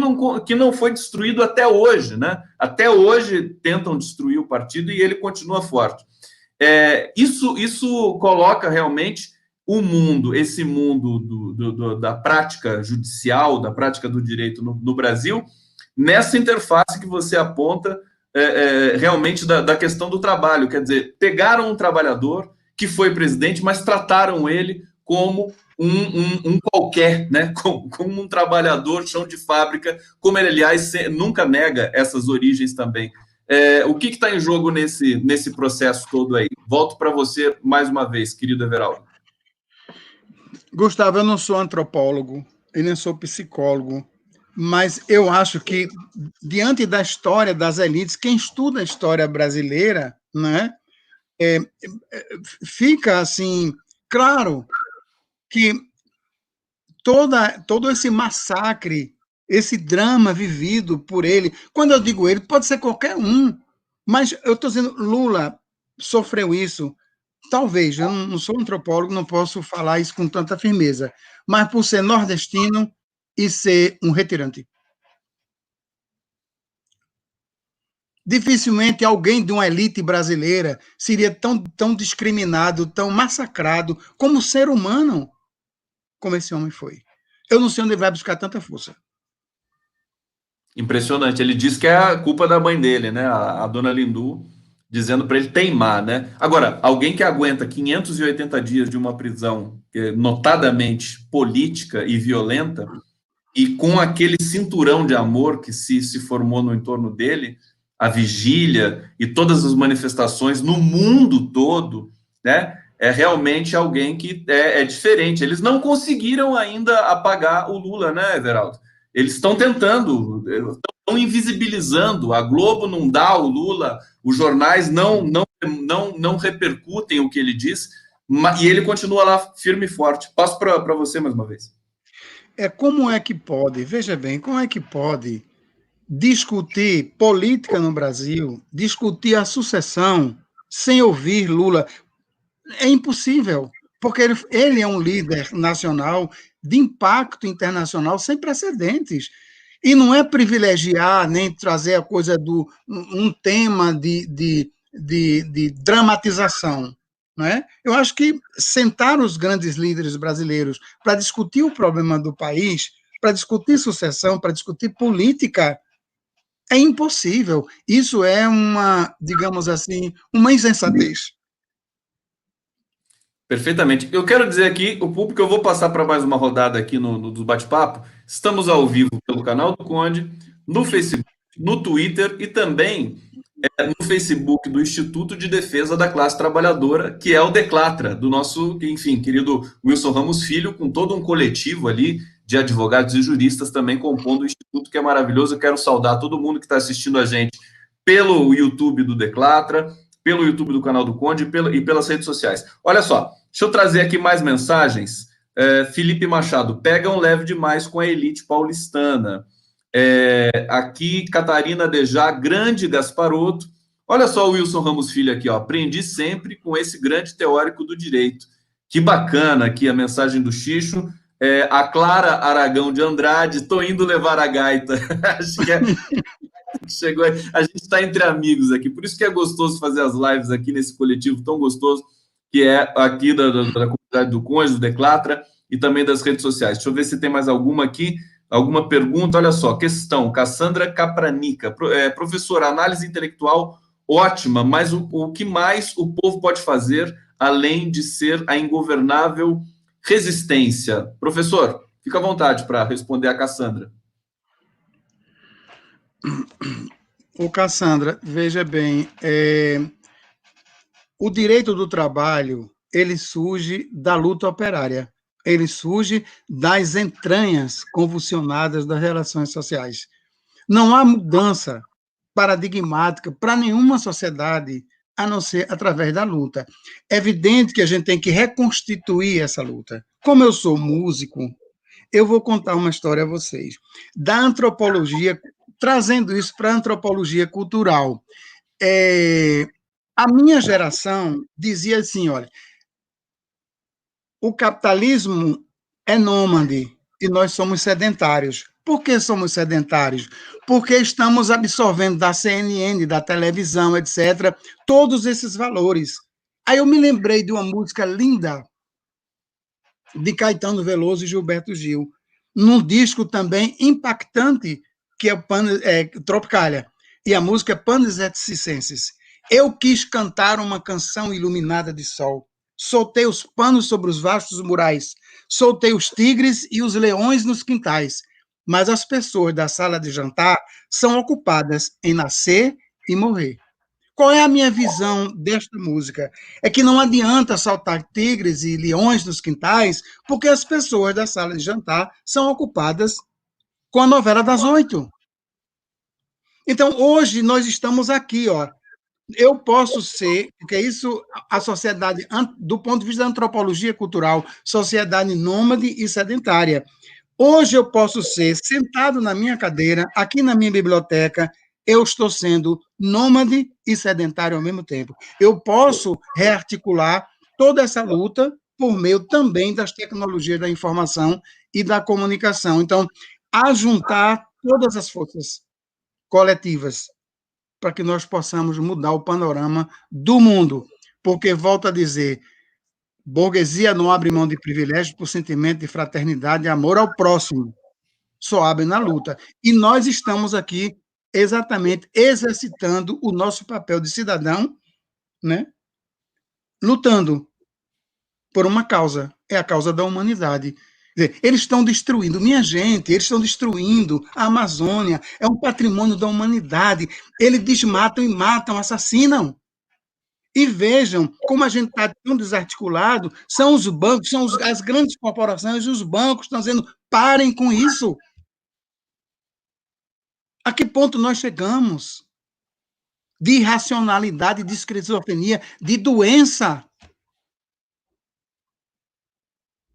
não foi destruído até hoje, né? Até hoje tentam destruir o partido e ele continua forte. Isso coloca realmente o mundo, esse mundo da prática judicial, da prática do direito no Brasil, nessa interface que você aponta realmente da questão do trabalho. Quer dizer, pegaram um trabalhador que foi presidente, mas trataram ele como um qualquer, né? Como um trabalhador, chão de fábrica, como ele, aliás, nunca nega essas origens também. O que está em jogo nesse processo todo aí? Volto para você mais uma vez, querido Everaldo. Gustavo, eu não sou antropólogo, eu nem sou psicólogo, mas eu acho que, diante da história das elites, quem estuda a história brasileira, né, fica assim, claro que todo esse massacre, esse drama vivido por ele, quando eu digo ele, pode ser qualquer um, mas eu estou dizendo, Lula sofreu isso, talvez, eu não sou antropólogo, não posso falar isso com tanta firmeza, mas por ser nordestino e ser um retirante. Dificilmente alguém de uma elite brasileira seria tão discriminado, tão massacrado como ser humano, como esse homem foi. Eu não sei onde ele vai buscar tanta força. Impressionante. Ele diz que é a culpa da mãe dele, né? A dona Lindu, dizendo para ele teimar, né? Agora, alguém que aguenta 580 dias de uma prisão notadamente política e violenta, e com aquele cinturão de amor que se formou no entorno dele, a vigília e todas as manifestações no mundo todo, né? É realmente alguém que é diferente. Eles não conseguiram ainda apagar o Lula, né, Everaldo? Eles estão tentando, estão invisibilizando. A Globo não dá o Lula, os jornais não repercutem o que ele diz, e ele continua lá firme e forte. Passo para você mais uma vez. Como é que pode, veja bem, como é que pode discutir política no Brasil, discutir a sucessão sem ouvir Lula? É impossível, porque ele é um líder nacional de impacto internacional sem precedentes. E não é privilegiar nem trazer a coisa do um tema de dramatização. Não é? Eu acho que sentar os grandes líderes brasileiros para discutir o problema do país, para discutir sucessão, para discutir política, é impossível. Isso é digamos assim, uma insensatez. Perfeitamente. Eu quero dizer aqui, o público, eu vou passar para mais uma rodada aqui do bate-papo. Estamos ao vivo pelo canal do Conde, no Facebook, no Twitter e também no Facebook do Instituto de Defesa da Classe Trabalhadora, que é o Declatra, do nosso, enfim, querido Wilson Ramos Filho, com todo um coletivo ali de advogados e juristas também compondo o Instituto, que é maravilhoso. Eu quero saudar todo mundo que está assistindo a gente pelo YouTube do Declatra, pelo YouTube do canal do Conde e pelas redes sociais. Olha só, deixa eu trazer aqui mais mensagens. Felipe Machado, pegam leve demais com a elite paulistana. Aqui, Catarina Dejá, grande Gasparotto. Olha só o Wilson Ramos Filho aqui, ó. Aprendi sempre com esse grande teórico do direito. Que bacana aqui a mensagem do Xixo. A Clara Aragão de Andrade, tô indo levar a gaita. Acho que chegou. A gente está entre amigos aqui, por isso que é gostoso fazer as lives aqui nesse coletivo tão gostoso, que é aqui da comunidade do Conde, do Declatra, e também das redes sociais. Deixa eu ver se tem mais alguma aqui. Alguma pergunta? Olha só, questão, Cassandra Capranica. Professor, análise intelectual ótima, mas o que mais o povo pode fazer além de ser a ingovernável resistência? Professor, fica à vontade para responder a Cassandra. Cassandra, veja bem, o direito do trabalho, ele surge da luta operária. Ele surge das entranhas convulsionadas das relações sociais. Não há mudança paradigmática para nenhuma sociedade, a não ser através da luta. É evidente que a gente tem que reconstituir essa luta. Como eu sou músico, eu vou contar uma história a vocês. Da antropologia, trazendo isso para a antropologia cultural. A minha geração dizia assim, olha, o capitalismo é nômade e nós somos sedentários. Por que somos sedentários? Porque estamos absorvendo da CNN, da televisão, etc., todos esses valores. Aí eu me lembrei de uma música linda de Caetano Veloso e Gilberto Gil, num disco também impactante, que é o Tropicália, e a música é Panis et Circenses. Eu quis cantar uma canção iluminada de sol, soltei os panos sobre os vastos murais, soltei os tigres e os leões nos quintais, mas as pessoas da sala de jantar são ocupadas em nascer e morrer. Qual é a minha visão desta música? É que não adianta saltar tigres e leões nos quintais, porque as pessoas da sala de jantar são ocupadas com a novela das 8. Então, hoje, nós estamos aqui, ó. Eu posso ser, porque isso, a sociedade, do ponto de vista da antropologia cultural, sociedade nômade e sedentária. Hoje eu posso ser sentado na minha cadeira, aqui na minha biblioteca, eu estou sendo nômade e sedentário ao mesmo tempo. Eu posso rearticular toda essa luta por meio também das tecnologias da informação e da comunicação. Então, ajuntar todas as forças coletivas para que nós possamos mudar o panorama do mundo. Porque, volto a dizer, burguesia não abre mão de privilégios por sentimento de fraternidade e amor ao próximo. Só abre na luta. E nós estamos aqui exatamente exercitando o nosso papel de cidadão, né? Lutando por uma causa, é a causa da humanidade. Eles estão destruindo, minha gente, eles estão destruindo a Amazônia, é um patrimônio da humanidade. Eles desmatam e matam, assassinam. E vejam como a gente está tão desarticulado, são os bancos, são as grandes corporações, os bancos estão dizendo, parem com isso. A que ponto nós chegamos? De irracionalidade, de esquizofrenia, de doença.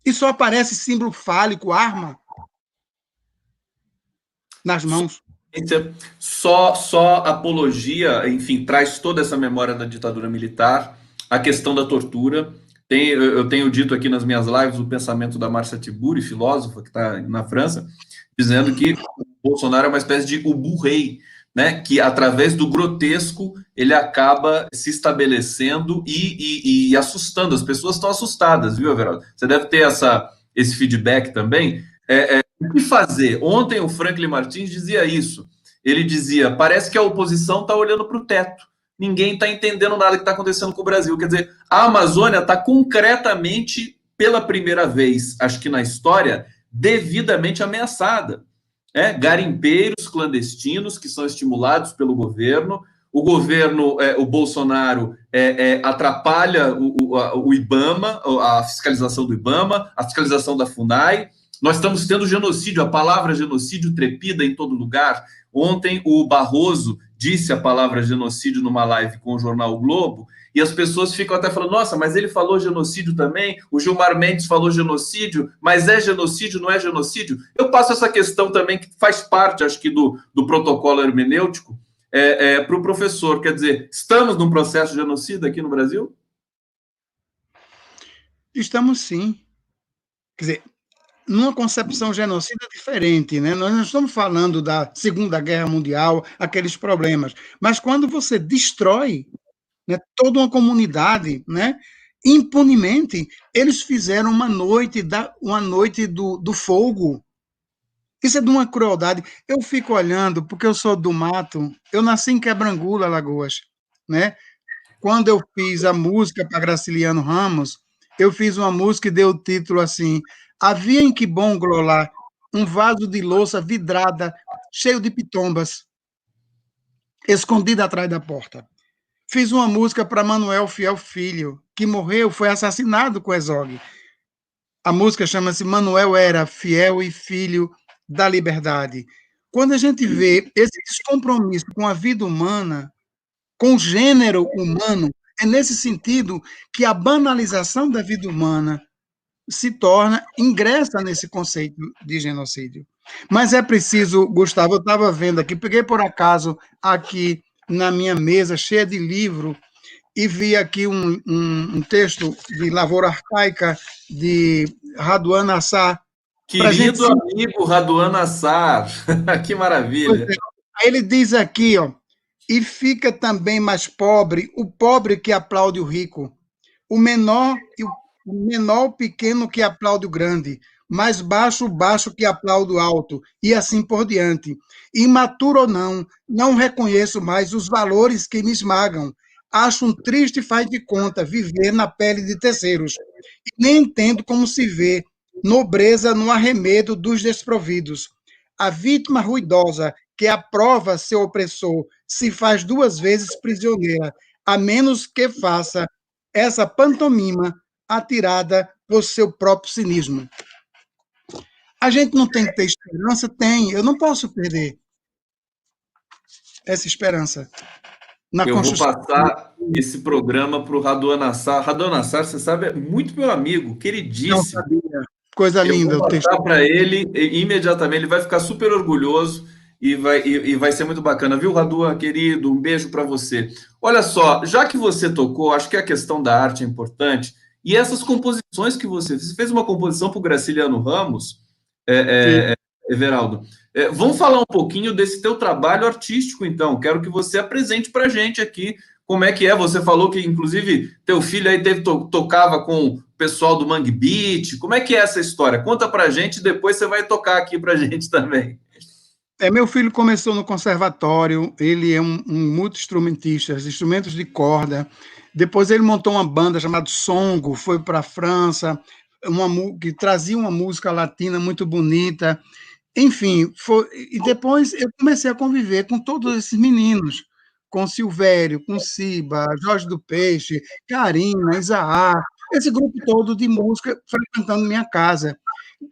E só aparece símbolo fálico, arma, nas mãos. Só apologia, enfim, traz toda essa memória da ditadura militar, a questão da tortura. Eu tenho dito aqui nas minhas lives o pensamento da Márcia Tiburi, filósofa que está na França, dizendo que o Bolsonaro é uma espécie de ubu-rei, né? Que através do grotesco ele acaba se estabelecendo e assustando. As pessoas estão assustadas, viu, Everaldo? Você deve ter esse feedback também. O que fazer? Ontem o Franklin Martins dizia isso. Ele dizia: parece que a oposição está olhando para o teto. Ninguém está entendendo nada que está acontecendo com o Brasil. Quer dizer, a Amazônia está concretamente, pela primeira vez, acho que na história, devidamente ameaçada. Garimpeiros clandestinos que são estimulados pelo governo. O governo, o Bolsonaro, atrapalha o IBAMA, a fiscalização do IBAMA, a fiscalização da FUNAI. Nós estamos tendo genocídio, a palavra genocídio trepida em todo lugar. Ontem o Barroso disse a palavra genocídio numa live com o jornal o Globo, e as pessoas ficam até falando, nossa, mas ele falou genocídio também, o Gilmar Mendes falou genocídio, mas é genocídio, não é genocídio? Eu passo essa questão também, que faz parte, acho que, do protocolo hermenêutico, para o professor. Quer dizer, estamos num processo de genocídio aqui no Brasil? Estamos sim. Quer dizer, numa concepção genocida diferente, né? Nós não estamos falando da Segunda Guerra Mundial, aqueles problemas, mas quando você destrói, né, toda uma comunidade, né, impunemente, eles fizeram uma noite do fogo. Isso é de uma crueldade. Eu fico olhando, porque eu sou do mato, eu nasci em Quebrangula, Alagoas, né? Quando eu fiz a música para Graciliano Ramos, eu fiz uma música e deu o título assim: havia em Quibongolá um vaso de louça vidrada, cheio de pitombas, escondida atrás da porta. Fiz uma música para Manuel Fiel Filho, que morreu, foi assassinado com Ezog. A música chama-se Manuel era fiel e filho da liberdade. Quando a gente vê esse descompromisso com a vida humana, com o gênero humano, é nesse sentido que a banalização da vida humana se torna, ingressa nesse conceito de genocídio. Mas é preciso, Gustavo, eu estava vendo aqui, peguei por acaso aqui na minha mesa, cheia de livro, e vi aqui um texto de Lavoura Arcaica, de Raduan Assar, para a gente Querido se... amigo Raduan Assar, que Pois maravilha. é. Aí ele diz aqui, ó, e fica também mais pobre o pobre que aplaude o rico, o pequeno que aplaude o grande, mais baixo o baixo que aplaude o alto, e assim por diante. Imaturo ou não, não reconheço mais os valores que me esmagam. Acho um triste faz de conta viver na pele de terceiros. E nem entendo como se vê nobreza no arremedo dos desprovidos. A vítima ruidosa que aprova seu opressor se faz duas vezes prisioneira, a menos que faça essa pantomima atirada por seu próprio cinismo. A gente não tem que ter esperança? Tem. Eu não posso perder essa esperança na Eu vou construção. passar esse programa para o Raduan Assar. Raduan Assar, você sabe, é muito meu amigo, Não queridíssimo. sabia. Coisa Eu vou linda o texto. passar para ele imediatamente, ele vai ficar super orgulhoso e vai ser muito bacana, viu, Raduan, querido? Um beijo para você. Olha só, já que você tocou, acho que a questão da arte é importante, e essas composições que você fez uma composição para o Graciliano Ramos, Everaldo. Vamos falar um pouquinho desse teu trabalho artístico, então. Quero que você apresente para a gente aqui como é que é. Você falou que, inclusive, teu filho aí tocava com o pessoal do Mangue Beat. Como é que é essa história? Conta para a gente e depois você vai tocar aqui para a gente também. Meu filho começou no conservatório, ele é um multi-instrumentista, instrumentos de corda. Depois ele montou uma banda chamada Songo, foi para a França, que trazia uma música latina muito bonita. Enfim, e depois eu comecei a conviver com todos esses meninos, com Silvério, com Ciba, Jorge do Peixe, Karina, Isaá, esse grupo todo de música frequentando minha casa.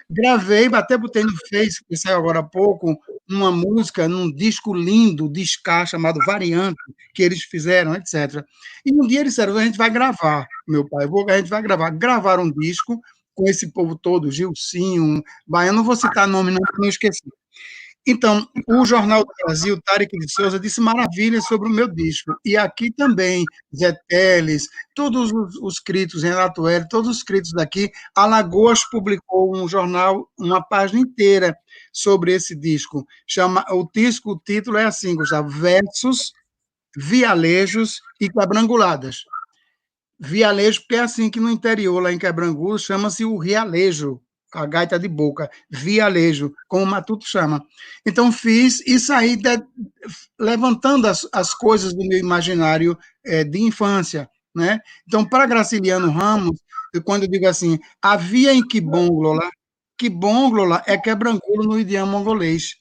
Gravei, até botei no Face, que saiu agora há pouco, uma música num disco lindo de ska chamado Variante, que eles fizeram, etc. E um dia eles disseram, a gente vai gravar, meu pai, a gente vai gravar. Gravaram um disco com esse povo todo, Gilcinho, Baiano, não vou citar nome, não esqueci. Então, o Jornal do Brasil, Tarek de Souza, disse maravilhas sobre o meu disco. E aqui também, Zé Teles, todos os críticos, Renato Hélio, todos os críticos daqui, Alagoas publicou um jornal, uma página inteira sobre esse disco. O título é assim, Gustavo, Versos, Vialejos e Quebranguladas. Vialejo, porque é assim que no interior, lá em Quebrangulo, chama-se o rialejo, a gaita de boca, vialejo, como o Matuto chama. Então fiz e saí levantando as coisas do meu imaginário de infância, né? Então, para Graciliano Ramos, quando eu digo assim, havia em Quibonglola é quebrangulo no idioma mongolês,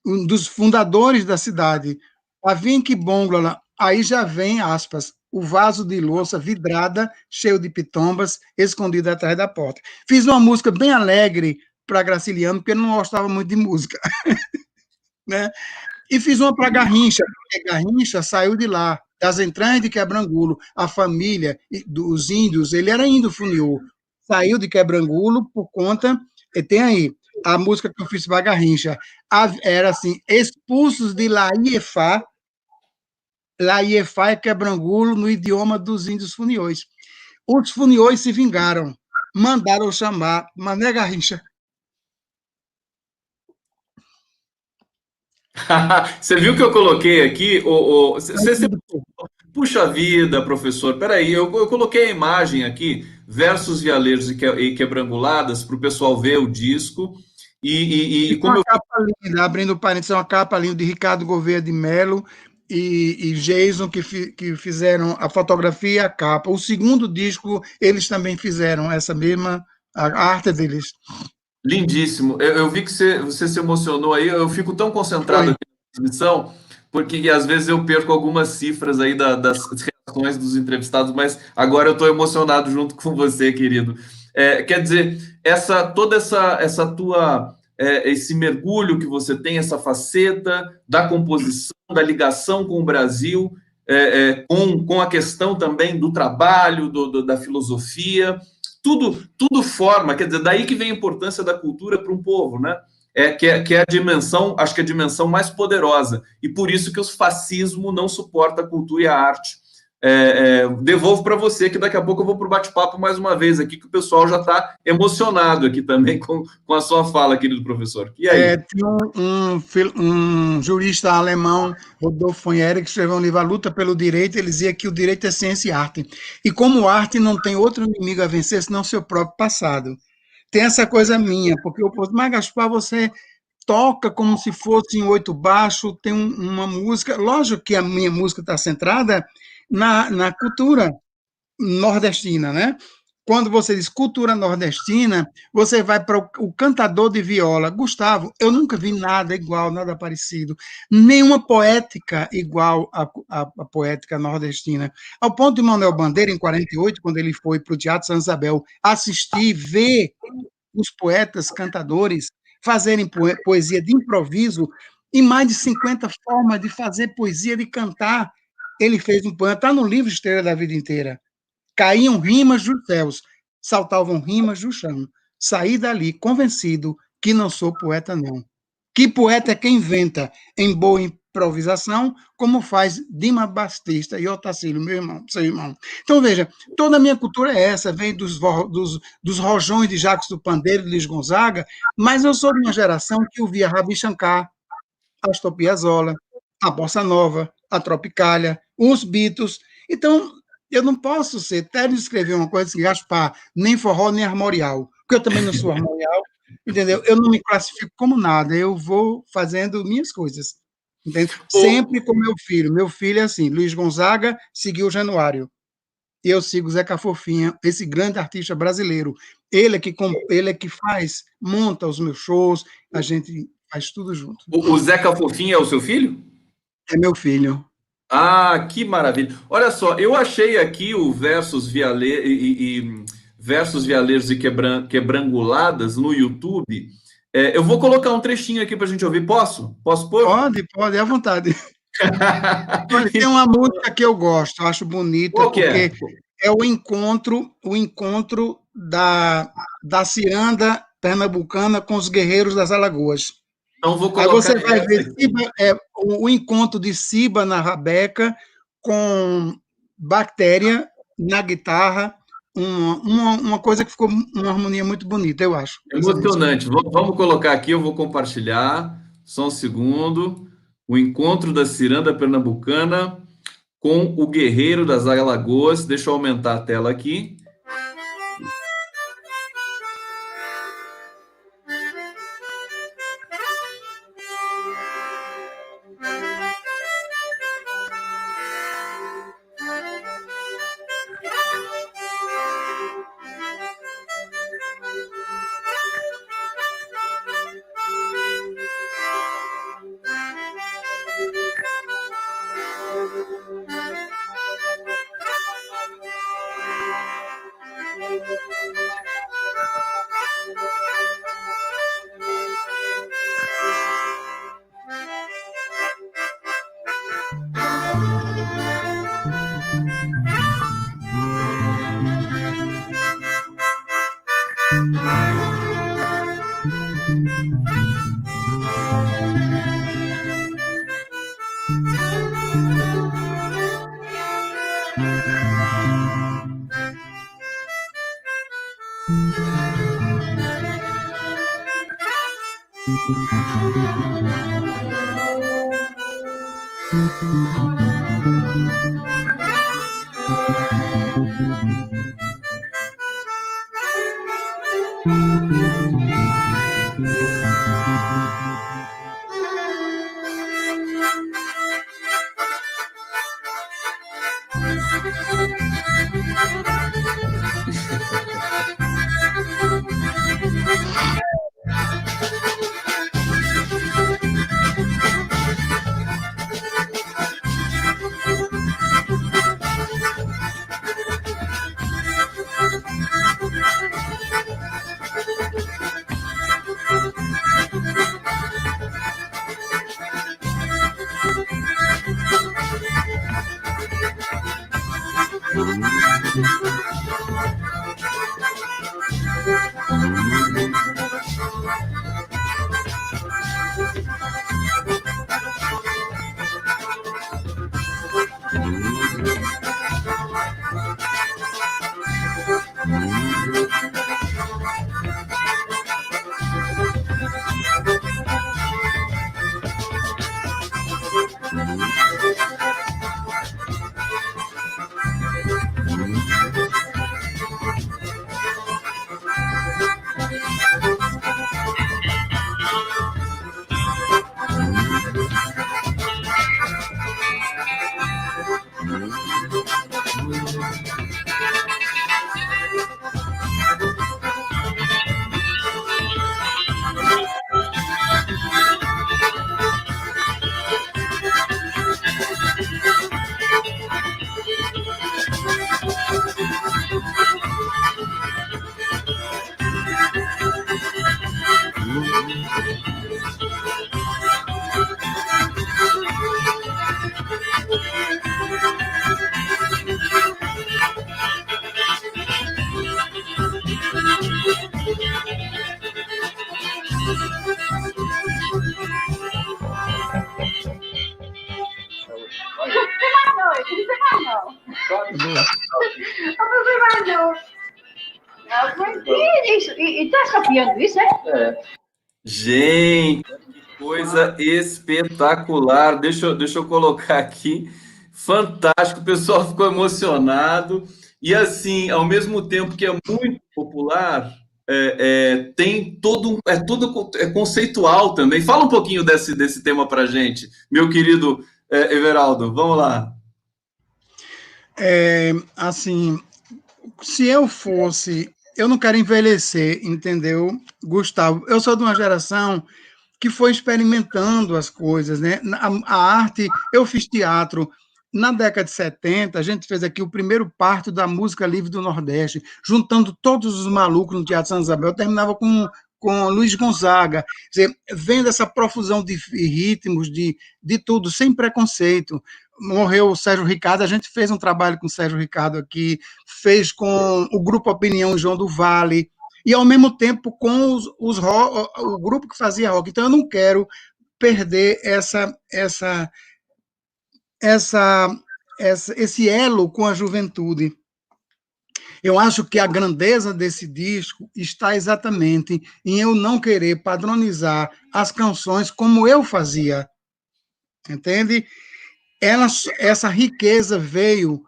um dos fundadores da cidade. Havia em Quibonglola, aí já vem, aspas, o vaso de louça vidrada, cheio de pitombas, escondido atrás da porta. Fiz uma música bem alegre para Graciliano, porque ele não gostava muito de música, né? E fiz uma para Garrincha, porque Garrincha saiu de lá, das entranhas de Quebrangulo, a família dos índios, ele era índio funiô, saiu de Quebrangulo por conta, e tem aí, a música que eu fiz para Garrincha, era assim, expulsos de Laiefá é Quebrangulo no idioma dos índios funiões. Os funiões se vingaram, mandaram chamar Mané Garrincha. Você viu que eu coloquei aqui? Puxa vida, professor. Peraí, eu coloquei a imagem aqui, versos vialejos e quebranguladas, para o pessoal ver o disco. E Uma como eu. capa linda, abrindo parênteses, uma capa linda de Ricardo Gouveia de Melo e Jason, que fizeram a fotografia e a capa. O segundo disco, eles também fizeram essa mesma, a arte deles. Lindíssimo. Eu vi que você se emocionou aí. Eu fico tão concentrado Foi. aqui na transmissão, porque às vezes eu perco algumas cifras aí das reações dos entrevistados, mas agora eu estou emocionado junto com você, querido. Quer dizer, toda essa tua esse mergulho que você tem, essa faceta da composição, da ligação com o Brasil, com a questão também do trabalho, da filosofia, tudo forma, quer dizer, daí que vem a importância da cultura para um povo, né? Que é a dimensão, acho que é a dimensão mais poderosa, e por isso que o fascismo não suporta a cultura e a arte. Devolvo para você, que daqui a pouco eu vou para o bate-papo mais uma vez aqui, que o pessoal já está emocionado aqui também com a sua fala, querido professor. E aí? Tinha um jurista alemão, Rodolfo von Ehre, que escreveu um livro, A Luta pelo Direito. Ele dizia que o direito é ciência e arte. E como arte não tem outro inimigo a vencer senão seu próprio passado. Tem essa coisa minha, porque eu posso, mas Gaspar, você toca como se fosse em oito baixo, tem uma música. Lógico que a minha música está centrada na cultura nordestina, né? Quando você diz cultura nordestina, você vai para o cantador de viola. Gustavo, eu nunca vi nada igual, nada parecido. Nenhuma poética igual à poética nordestina. Ao ponto de Manuel Bandeira, em 48, quando ele foi para o Teatro Santa Isabel assistir, ver os poetas cantadores fazerem poesia de improviso, e mais de 50 formas de fazer poesia, de cantar. Ele fez um poema, está no livro Estrela da Vida Inteira. Caíam rimas dos céus, saltavam rimas do chão. Saí dali convencido que não sou poeta, não. Que poeta é quem inventa em boa improvisação, como faz Dima Batista e Otacílio, meu irmão, seu irmão. Então, veja, toda a minha cultura é essa, vem dos rojões de Jacques do Pandeiro, de Luiz Gonzaga, mas eu sou de uma geração que ouvia Ravi Shankar, Astor Piazzolla, a Bossa Nova, a Tropicália, os Beatles. Então, eu não posso ser, até escrever uma coisa assim, Gaspar, nem forró, nem armorial, porque eu também não sou armorial, entendeu? Eu não me classifico como nada, eu vou fazendo minhas coisas, entendeu? Sempre com meu filho. Meu filho é assim, Luiz Gonzaga seguiu o Januário, eu sigo Zeca Fofinha, esse grande artista brasileiro. Ele é que monta os meus shows, a gente faz tudo junto. O Zeca Fofinha é o seu filho? É meu filho. Ah, que maravilha. Olha só, eu achei aqui o Versos Vialeiros e Quebranguladas no YouTube. Eu vou colocar um trechinho aqui para a gente ouvir. Posso? Posso pôr? Pode, à vontade. Olha, tem uma música que eu gosto, acho bonita, porque é o encontro da ciranda pernambucana com os guerreiros das Alagoas. Então vou colocar. Aí você vai ver o encontro de Ciba na rabeca com Bactéria na guitarra, uma coisa que ficou uma harmonia muito bonita, eu acho. Emocionante. Vamos colocar aqui, eu vou compartilhar. Só um segundo. O encontro da ciranda pernambucana com o guerreiro das Alagoas. Deixa eu aumentar a tela aqui. E tá sapiando isso, é? Gente, que coisa espetacular. Deixa eu colocar aqui. Fantástico, o pessoal ficou emocionado. E assim, ao mesmo tempo que é muito popular, tem todo é conceitual também. Fala um pouquinho desse tema para gente, meu querido Everaldo. Vamos lá. Assim, se eu fosse, eu não quero envelhecer, entendeu, Gustavo? Eu sou de uma geração que foi experimentando as coisas, né? A arte, eu fiz teatro. Na década de 70, a gente fez aqui o primeiro parto da música livre do Nordeste, juntando todos os malucos no Teatro Santa Isabel, terminava com Luiz Gonzaga, quer dizer, vendo essa profusão de ritmos, de tudo, sem preconceito. Morreu o Sérgio Ricardo, a gente fez um trabalho com o Sérgio Ricardo aqui, fez com o Grupo Opinião João do Vale, e ao mesmo tempo com o grupo que fazia rock. Então eu não quero perder esse elo com a juventude. Eu acho que a grandeza desse disco está exatamente em eu não querer padronizar as canções como eu fazia, entende? Essa riqueza veio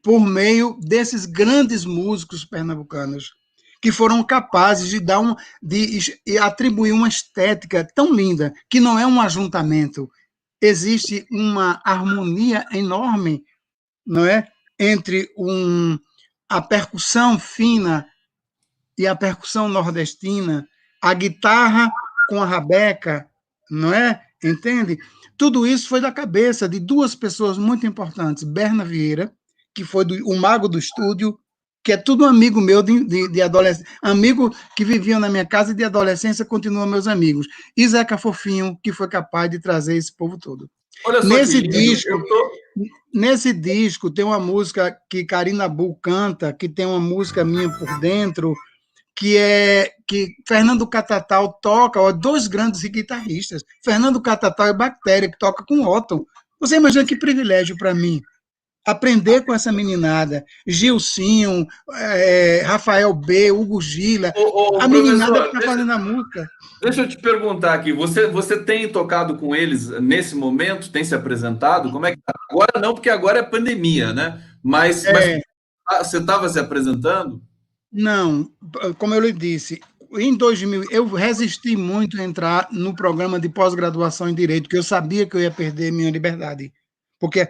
por meio desses grandes músicos pernambucanos que foram capazes de atribuir uma estética tão linda, que não é um ajuntamento, existe uma harmonia enorme, não é, entre a percussão fina e a percussão nordestina, a guitarra com a rabeca, não é? Entende? Tudo isso foi da cabeça de duas pessoas muito importantes, Berna Vieira, que foi o mago do estúdio, que é tudo amigo meu de adolescência, amigo que viviam na minha casa e de adolescência continuam meus amigos, e Zeca Fofinho, que foi capaz de trazer esse povo todo. Olha só Nesse disco tem uma música que Karina Bull canta, que tem uma música minha por dentro, que Fernando Catatal toca, ó, dois grandes guitarristas, Fernando Catatal e Bactéria, que toca com Otton. Você imagina que privilégio para mim aprender com essa meninada, Gilcinho, Rafael B, Hugo Gila, a meninada que está fazendo a música. Deixa eu te perguntar aqui, você tem tocado com eles nesse momento? Tem se apresentado? Como é que tá? Agora não, porque agora é pandemia, né? Mas você estava se apresentando? Não, como eu lhe disse, em 2000, eu resisti muito a entrar no programa de pós-graduação em Direito, porque eu sabia que eu ia perder minha liberdade. Porque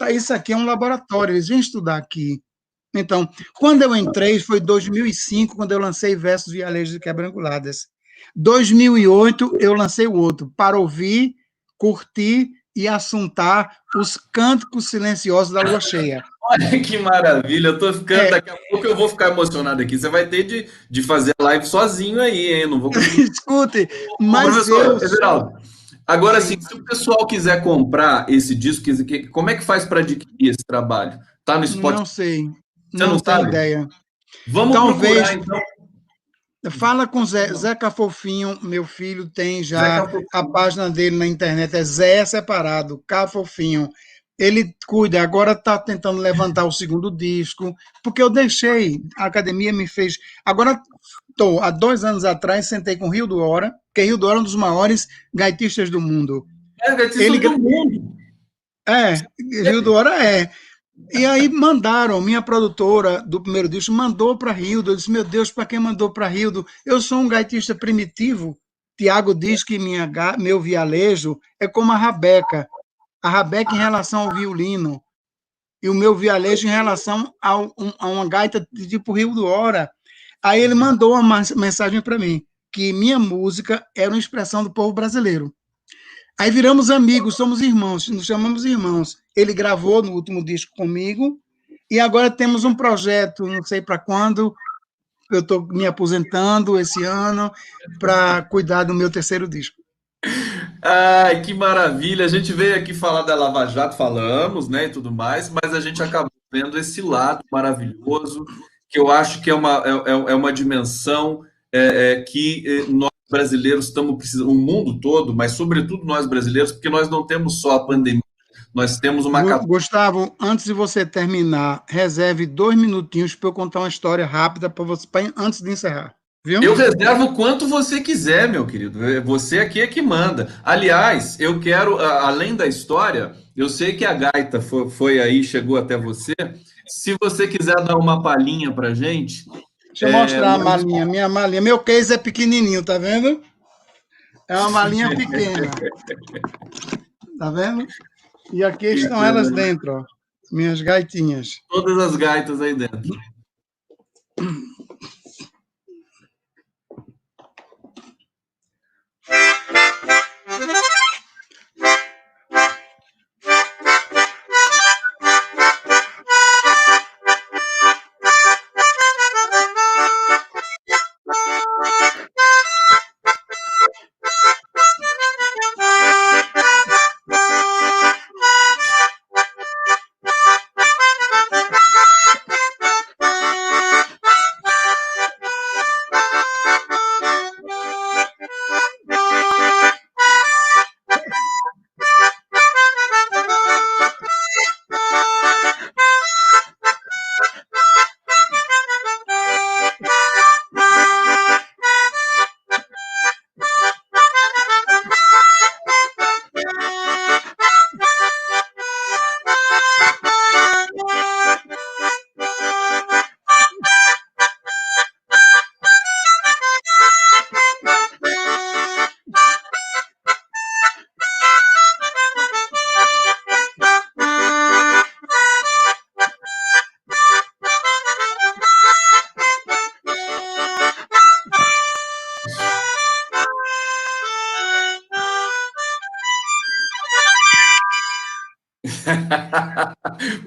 isso aqui é um laboratório, eles vêm estudar aqui. Então, quando eu entrei, foi em 2005, quando eu lancei Versos Vialejos e Quebranguladas. 2008, eu lancei o outro, Para Ouvir, Curtir e Assuntar os Cânticos Silenciosos da Lua Cheia. Olha que maravilha, eu tô ficando, daqui a pouco eu vou ficar emocionado aqui. Você vai ter de fazer a live sozinho aí, hein? Não vou conseguir. Escute, mas professor Everaldo, Agora, assim, se o pessoal quiser comprar esse disco, como é que faz para adquirir esse trabalho? Tá no Spotify? Não sei, Você não não tenho sabe? ideia. Vamos procurar, Talvez, então. fala com Zeca Fofinho, meu filho tem já Zeca a Fofinho. página dele na internet, é Zé separado, K Fofinho. Ele cuida, agora está tentando levantar o segundo disco, porque eu deixei, a academia me fez. Agora, há 2 anos atrás, sentei com Rio do Hora, que Rio do Hora é um dos maiores gaitistas do mundo. É, gatistas Ele, do mundo. Rio do Hora é. E aí mandaram, minha produtora do primeiro disco mandou para Rildo. Eu disse, meu Deus, para quem mandou para Rildo? Eu sou um gaitista primitivo. Tiago diz que meu vialejo é como a Rabeca. A Rabeca em relação ao violino. E o meu vialejo em relação a uma gaita de tipo Rio do Hora. Aí ele mandou uma mensagem para mim, que minha música era uma expressão do povo brasileiro. Aí viramos amigos, somos irmãos, nos chamamos irmãos. Ele gravou no último disco comigo, e agora temos um projeto, não sei para quando, eu estou me aposentando esse ano, para cuidar do meu terceiro disco. Ai, que maravilha! A gente veio aqui falar da Lava Jato, falamos, né, e tudo mais, mas a gente acabou vendo esse lado maravilhoso, que eu acho que é uma dimensão que nós brasileiros estamos precisando, o mundo todo, mas sobretudo nós brasileiros, porque nós não temos só a pandemia, nós temos uma Gustavo, antes de você terminar, reserve 2 minutinhos para eu contar uma história rápida para você, antes de encerrar. Viu? Eu reservo o quanto você quiser, meu querido. Você aqui é que manda. Aliás, eu quero, além da história, eu sei que a gaita foi aí, chegou até você. Se você quiser dar uma palhinha pra gente. Deixa eu mostrar a malinha, minha malinha. Meu case é pequenininho, tá vendo? É uma malinha pequena. Tá vendo? E aqui estão elas dentro, ó. Minhas gaitinhas. Todas as gaitas aí dentro.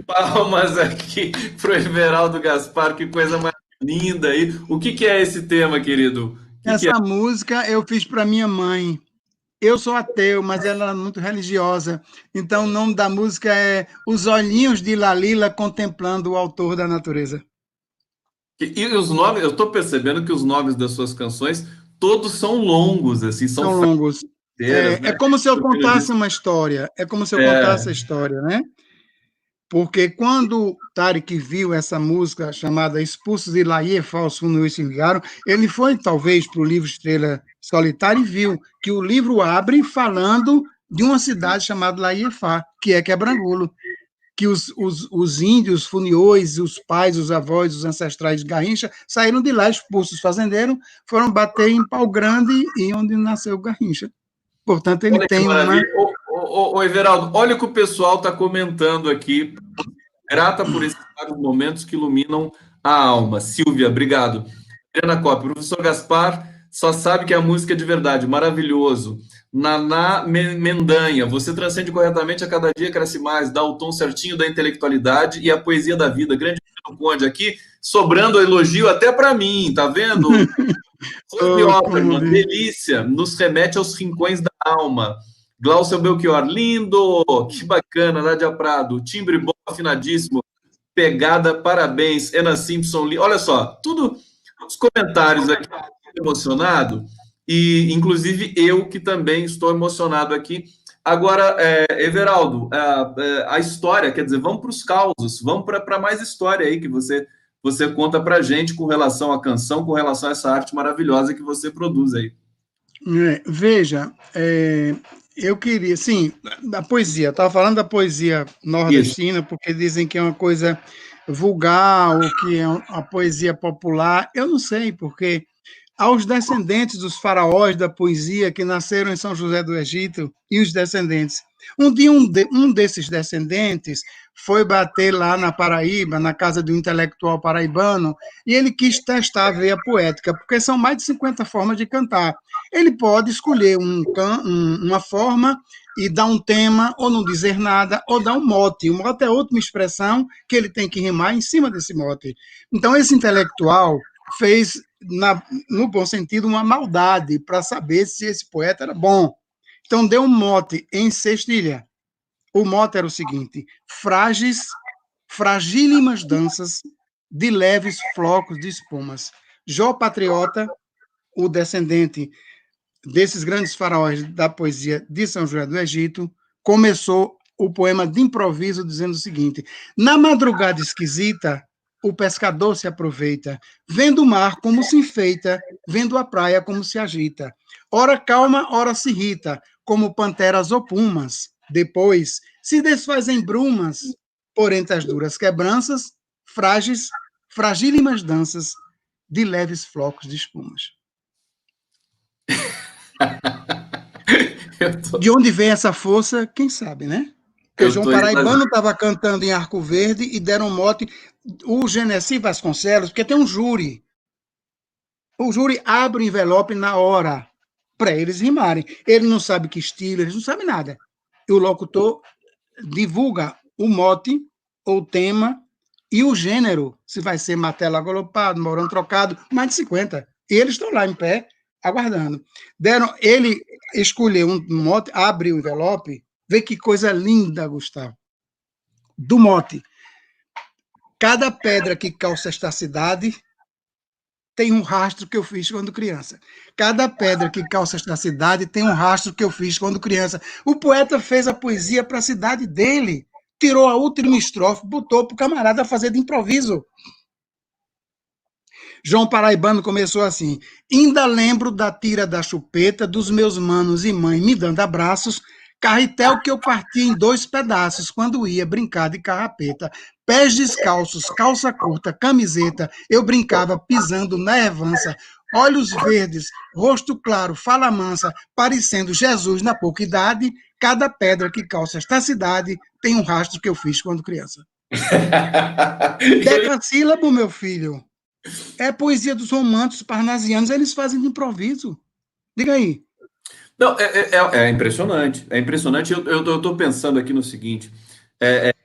Palmas aqui pro Everaldo Gaspar, que coisa mais linda aí. O que é esse tema, querido? Que é? Essa música eu fiz para minha mãe. Eu sou ateu, mas ela é muito religiosa. Então o nome da música é Os Olhinhos de Lalila Contemplando o Autor da Natureza. E os nomes, eu estou percebendo que os nomes das suas canções todos são longos, assim, São longos. Né? É como se eu contasse uma história. É como se eu contasse a história, né? Porque quando Tarek viu essa música chamada Expulsos de Laiefá, os Funuís se ligaram, ele foi talvez para o livro Estrela Solitária e viu que o livro abre falando de uma cidade chamada Laiefá, que é Quebrangulo, que os índios, funiões, os pais, os avós, os ancestrais de Garrincha saíram de lá expulsos, fazendeiros, foram bater em Pau Grande e onde nasceu Garrincha. Portanto, ele tem uma... Ô, Everaldo, olha o que o pessoal está comentando aqui. Grata por esses vários momentos que iluminam a alma. Silvia, obrigado. Helena Coppi, professor Gaspar só sabe que a música é de verdade, maravilhoso. Naná Mendanha, você transcende corretamente a cada dia, cresce mais, dá o tom certinho da intelectualidade e a poesia da vida. Grande Conde aqui, sobrando elogio até para mim, tá vendo? Foi uma delícia, nos remete aos rincões da alma. Glaucio Belchior, lindo, que bacana, Nádia Prado, timbre bom, afinadíssimo, pegada, parabéns, Ana Simpson, olha só, tudo os comentários aqui, emocionado, e inclusive eu que também estou emocionado aqui. Agora, Everaldo, a história, quer dizer, vamos para os causos, vamos para mais história aí que você conta para a gente com relação à canção, com relação a essa arte maravilhosa que você produz aí. Veja, eu queria, sim, da poesia, estava falando da poesia nordestina, isso, porque dizem que é uma coisa vulgar, ou que é a poesia popular, eu não sei, porque aos descendentes dos faraós da poesia que nasceram em São José do Egito e os descendentes. Um dia, um desses descendentes foi bater lá na Paraíba, na casa de um intelectual paraibano, e ele quis testar a veia poética, porque são mais de 50 formas de cantar. Ele pode escolher uma forma e dar um tema, ou não dizer nada, ou dar um mote. O mote é outra expressão que ele tem que rimar em cima desse mote. Então, esse intelectual fez, no bom sentido, uma maldade para saber se esse poeta era bom. Então, deu um mote em cestilha. O mote era o seguinte: fragílimas danças de leves flocos de espumas. Jó Patriota, o descendente desses grandes faraós da poesia de São José do Egito, começou o poema de improviso dizendo o seguinte: na madrugada esquisita, o pescador se aproveita, vendo o mar como se enfeita, vendo a praia como se agita. Ora calma, ora se irrita, como panteras ou pumas. Depois se desfaz em brumas, por entre as duras quebranças, fragílimas danças de leves flocos de espumas. De onde vem essa força, quem sabe, né? Porque João Paraibano estava cantando em Arco Verde e deram um mote, o Genesi Vasconcelos, porque tem um júri. O júri abre o envelope na hora para eles rimarem. Ele não sabe que estilo, eles não sabem nada. E o locutor divulga o mote, ou tema, e o gênero, se vai ser martelo agalopado, morão trocado, mais de 50. E eles estão lá em pé, aguardando. Ele escolheu um mote, abre o envelope, vê que coisa linda, Gustavo. Do mote. Cada pedra que calça esta cidade tem um rastro que eu fiz quando criança. Cada pedra que calça esta cidade tem um rastro que eu fiz quando criança. O poeta fez a poesia para a cidade dele. Tirou a última estrofe, botou para o camarada fazer de improviso. João Paraibano começou assim: ainda lembro da tira da chupeta, dos meus manos e mãe me dando abraços, carretel que eu partia em 2 pedaços quando ia brincar de carrapeta. Pés descalços, calça curta, camiseta, eu brincava pisando na ervança. Olhos verdes, rosto claro, fala mansa, parecendo Jesus na pouca idade. Cada pedra que calça esta cidade tem um rastro que eu fiz quando criança. Decassílabo, meu filho. É poesia dos românticos parnasianos, eles fazem de improviso. Diga aí. Não, é impressionante. É impressionante. Eu estou pensando aqui no seguinte: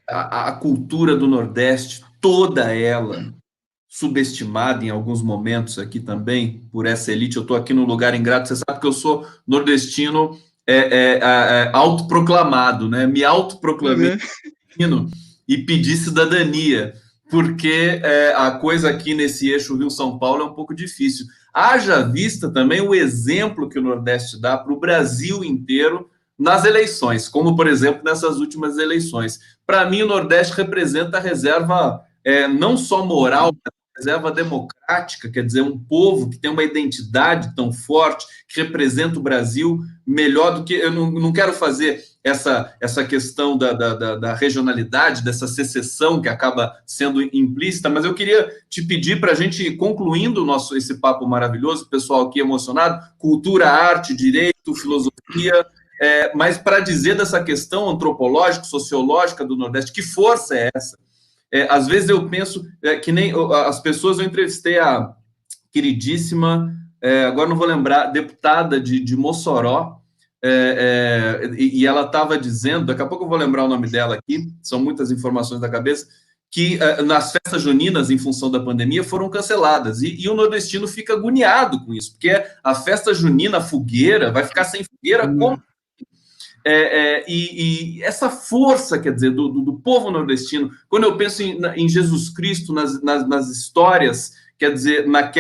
a cultura do Nordeste, toda ela subestimada em alguns momentos aqui também por essa elite. Eu estou aqui num lugar ingrato. Você sabe que eu sou nordestino autoproclamado, né? Me autoproclamei nordestino e pedi cidadania, porque a coisa aqui nesse eixo Rio-São Paulo é um pouco difícil. Haja vista também o exemplo que o Nordeste dá para o Brasil inteiro nas eleições, como, por exemplo, nessas últimas eleições. Para mim, o Nordeste representa a reserva não só moral, reserva democrática, quer dizer, um povo que tem uma identidade tão forte, que representa o Brasil melhor do que... Eu não quero fazer essa questão da regionalidade, dessa secessão que acaba sendo implícita, mas eu queria te pedir para a gente, concluindo esse papo maravilhoso, pessoal aqui emocionado, cultura, arte, direito, filosofia, mas para dizer dessa questão antropológica, sociológica do Nordeste, que força é essa? Às vezes eu penso que nem as pessoas, eu entrevistei a queridíssima, agora não vou lembrar, deputada de Mossoró, e ela estava dizendo, daqui a pouco eu vou lembrar o nome dela aqui, são muitas informações da cabeça, que nas festas juninas, em função da pandemia, foram canceladas, e o nordestino fica agoniado com isso, porque a festa junina, a fogueira, vai ficar sem fogueira como? E essa força, quer dizer, do povo nordestino, quando eu penso em Jesus Cristo, nas histórias, quer dizer, na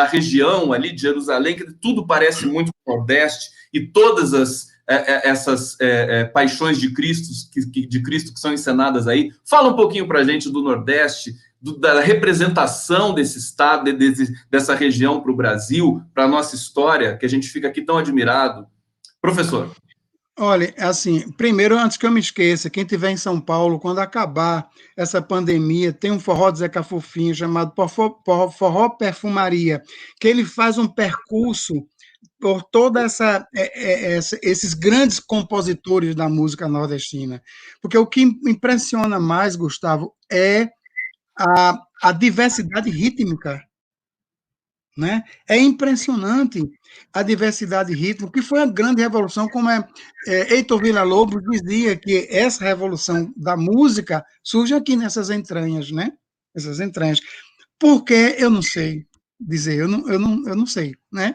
região ali de Jerusalém, que tudo parece muito Nordeste, e todas essas paixões de Cristo que são encenadas aí. Fala um pouquinho para a gente do Nordeste, da representação desse estado, dessa região para o Brasil, para a nossa história, que a gente fica aqui tão admirado. Professor. Olha, assim, primeiro, antes que eu me esqueça, quem estiver em São Paulo, quando acabar essa pandemia, tem um forró de Zeca Fofinho chamado Forró Perfumaria, que ele faz um percurso por toda esses grandes compositores da música nordestina. Porque o que impressiona mais, Gustavo, é a diversidade rítmica, né? É impressionante a diversidade rítmica, que foi a grande revolução, como Heitor Villa-Lobos dizia, que essa revolução da música surge aqui nessas entranhas, né? Essas entranhas. Porque eu não sei dizer, eu não sei, né?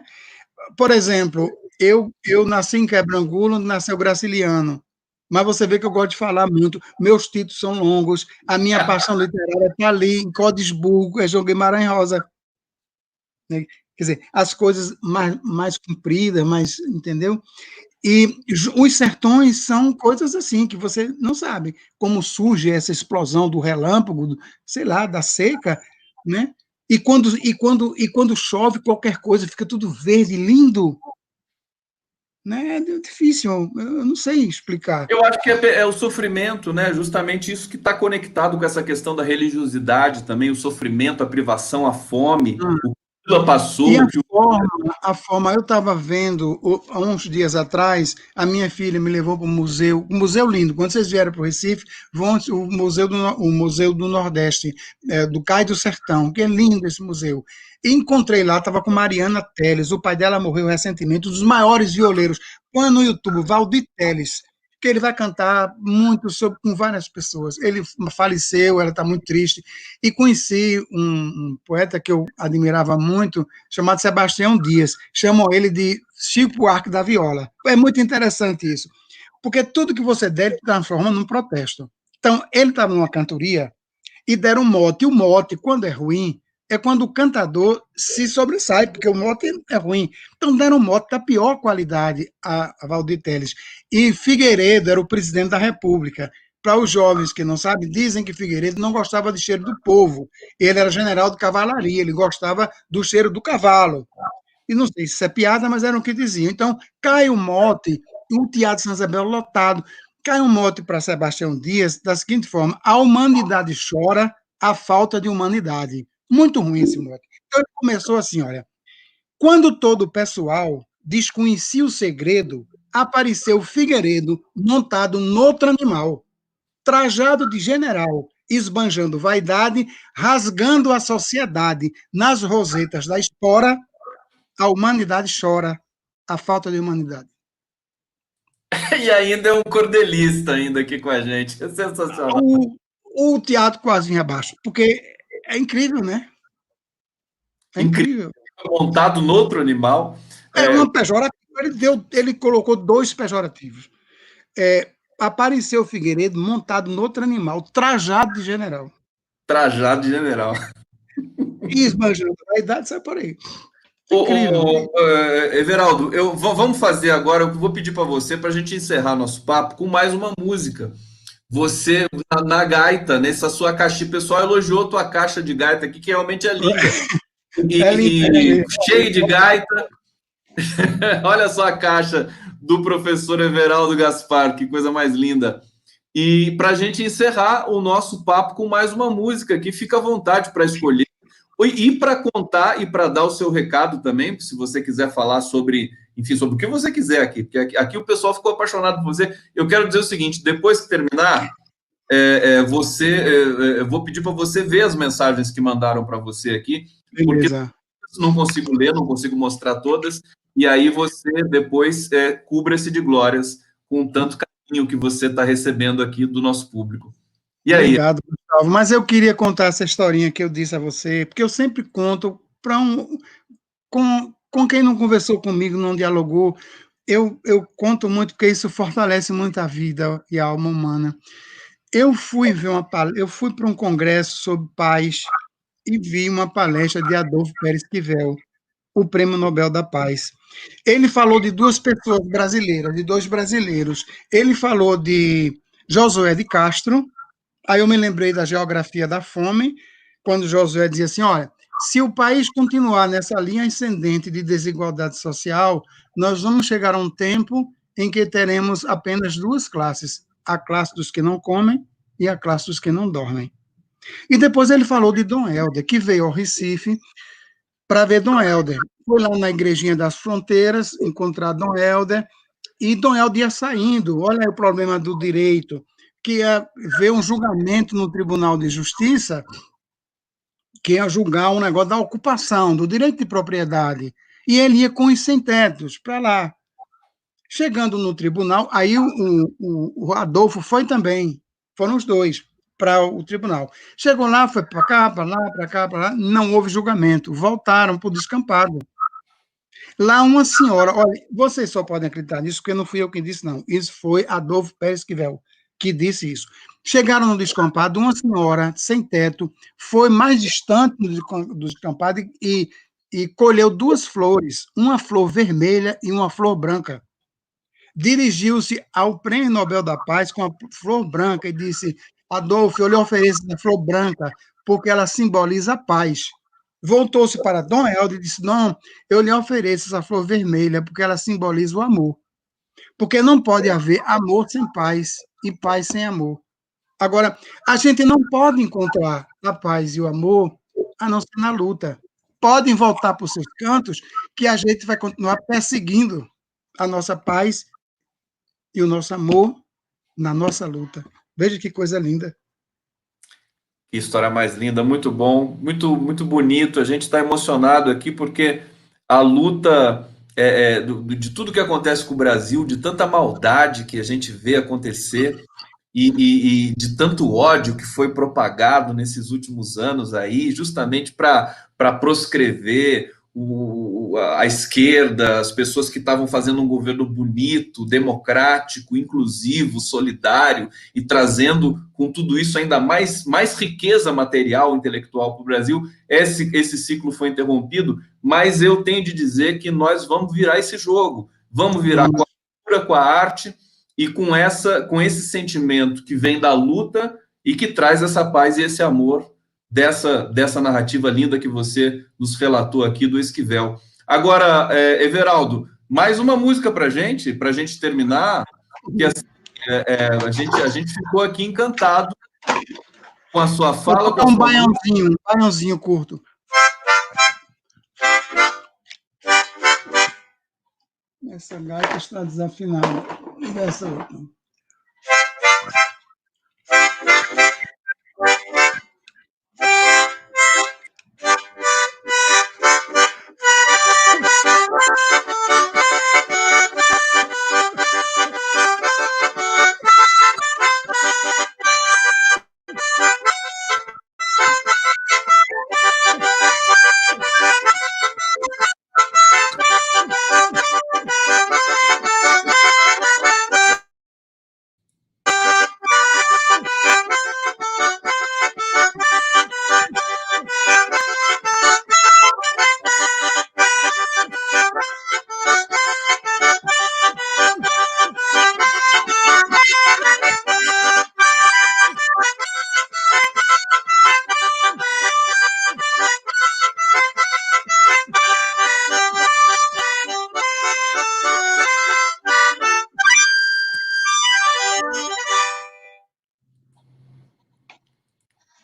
Por exemplo, eu nasci em Quebrangulo, onde nasceu Graciliano, mas você vê que eu gosto de falar muito, meus títulos são longos, a minha paixão literária está ali, em Codesburgo, João Guimarães Rosa, né? Quer dizer, as coisas mais compridas, entendeu? E os sertões são coisas assim, que você não sabe como surge essa explosão do relâmpago, sei lá, da seca, né? E quando chove qualquer coisa, fica tudo verde, lindo, né? É difícil, eu não sei explicar. Eu acho que é o sofrimento, né? Justamente isso que está conectado com essa questão da religiosidade também, o sofrimento, a privação, a fome, o que Lula passou. E a forma, eu estava vendo, há uns dias atrás, a minha filha me levou para um museu lindo. Quando vocês vierem para o Recife, vão ao Museu do Nordeste, do Cais do Sertão, que é lindo esse museu. E encontrei lá, estava com Mariana Teles, o pai dela morreu recentemente, um dos maiores violeiros. Põe no YouTube, Valdir Teles, que ele vai cantar muito com várias pessoas. Ele faleceu, ela está muito triste, e conheci um poeta que eu admirava muito, chamado Sebastião Dias, chamam ele de Chico Buarque da Viola. É muito interessante isso, porque tudo que você der, ele transforma num protesto. Então, ele estava numa cantoria e deram um mote, e o mote, quando é ruim, é quando o cantador se sobressai, porque o mote é ruim. Então, deram um mote da pior qualidade a Valdir Teles. E Figueiredo era o presidente da República. Para os jovens que não sabem, dizem que Figueiredo não gostava do cheiro do povo. Ele era general de cavalaria, ele gostava do cheiro do cavalo. E não sei se isso é piada, mas era o que diziam. Então, cai o mote, o Teatro São Isabel lotado, cai um mote para Sebastião Dias da seguinte forma: a humanidade chora a falta de humanidade. Muito ruim esse mote. Então, ele começou assim, olha: quando todo o pessoal desconhecia o segredo, apareceu Figueiredo montado noutro animal, trajado de general, esbanjando vaidade, rasgando a sociedade nas rosetas da espora, a humanidade chora a falta de humanidade. E ainda é um cordelista ainda aqui com a gente. É sensacional. O teatro quase abaixo, porque é incrível, né? É incrível. Montado no outro animal. É uma pejorativa. Ele colocou dois pejorativos. Apareceu Figueiredo montado no outro animal, trajado de general. Trajado de general. E esbanjando a idade, sai por aí. Everaldo, vamos fazer agora, eu vou pedir para você, para a gente encerrar nosso papo, com mais uma música. Você, na gaita, nessa sua caixa, o pessoal elogiou a tua caixa de gaita aqui, que realmente é linda. E cheio de gaita. Olha só a caixa do professor Everaldo Gaspar, que coisa mais linda. E para a gente encerrar o nosso papo com mais uma música aqui, fica à vontade para escolher. E para contar e para dar o seu recado também, se você quiser falar sobre, enfim, sobre o que você quiser aqui, porque aqui o pessoal ficou apaixonado por você. Eu quero dizer o seguinte: depois que terminar, eu vou pedir para você ver as mensagens que mandaram para você aqui, porque não consigo ler, não consigo mostrar todas, e aí você depois cubra-se de glórias com tanto carinho que você está recebendo aqui do nosso público. E aí? Obrigado, Gustavo. Mas eu queria contar essa historinha que eu disse a você, porque eu sempre conto para com quem não conversou comigo, não dialogou. eu conto muito porque isso fortalece muito a vida e a alma humana. Eu fui para um congresso sobre paz e vi uma palestra de Adolfo Pérez Quivel, o Prêmio Nobel da Paz. Ele falou de duas pessoas brasileiras, de dois brasileiros. Ele falou de Josué de Castro. Aí eu me lembrei da geografia da fome, quando Josué dizia assim: olha, se o país continuar nessa linha ascendente de desigualdade social, nós vamos chegar a um tempo em que teremos apenas duas classes: a classe dos que não comem e a classe dos que não dormem. E depois ele falou de Dom Helder, que veio ao Recife para ver Dom Helder. Foi lá na Igrejinha das Fronteiras encontrar Dom Helder, e Dom Helder ia saindo. Olha aí o problema do direito, que ia ver um julgamento no Tribunal de Justiça, que ia julgar um negócio da ocupação, do direito de propriedade. E ele ia com os sem-tetos para lá. Chegando no tribunal, aí o Adolfo foi também, foram os dois para o tribunal. Chegou lá, foi para cá, para lá, para cá, para lá, não houve julgamento, voltaram para o descampado. Lá uma senhora, olha, vocês só podem acreditar nisso, porque não fui eu quem disse, não. Isso foi Adolfo Pérez Quivel que disse isso. Chegaram no descampado, uma senhora sem teto foi mais distante do descampado e colheu duas flores, uma flor vermelha e uma flor branca. Dirigiu-se ao Prêmio Nobel da Paz com a flor branca e disse: Adolfo, eu lhe ofereço a flor branca porque ela simboliza a paz. Voltou-se para Dom Helder e disse: não, eu lhe ofereço essa flor vermelha porque ela simboliza o amor. Porque não pode haver amor sem paz e paz sem amor. Agora, a gente não pode encontrar a paz e o amor a não ser na luta. Podem voltar para os seus cantos que a gente vai continuar perseguindo a nossa paz e o nosso amor na nossa luta. Veja que coisa linda. Que história mais linda, muito bom, muito, muito bonito. A gente está emocionado aqui porque a luta de tudo que acontece com o Brasil, de tanta maldade que a gente vê acontecer e de tanto ódio que foi propagado nesses últimos anos aí, justamente para proscrever a esquerda, as pessoas que estavam fazendo um governo bonito, democrático, inclusivo, solidário e trazendo com tudo isso ainda mais riqueza material, intelectual para o Brasil. Esse ciclo foi interrompido, mas eu tenho de dizer que nós vamos virar esse jogo, vamos virar com a cultura, com a arte e com esse sentimento que vem da luta e que traz essa paz e esse amor dessa narrativa linda que você nos relatou aqui do Esquivel. Agora, Everaldo, mais uma música para gente terminar, porque assim, a gente ficou aqui encantado com a sua fala. Vou tocar um baiãozinho curto. Essa gaita está desafinada. Dessa outra.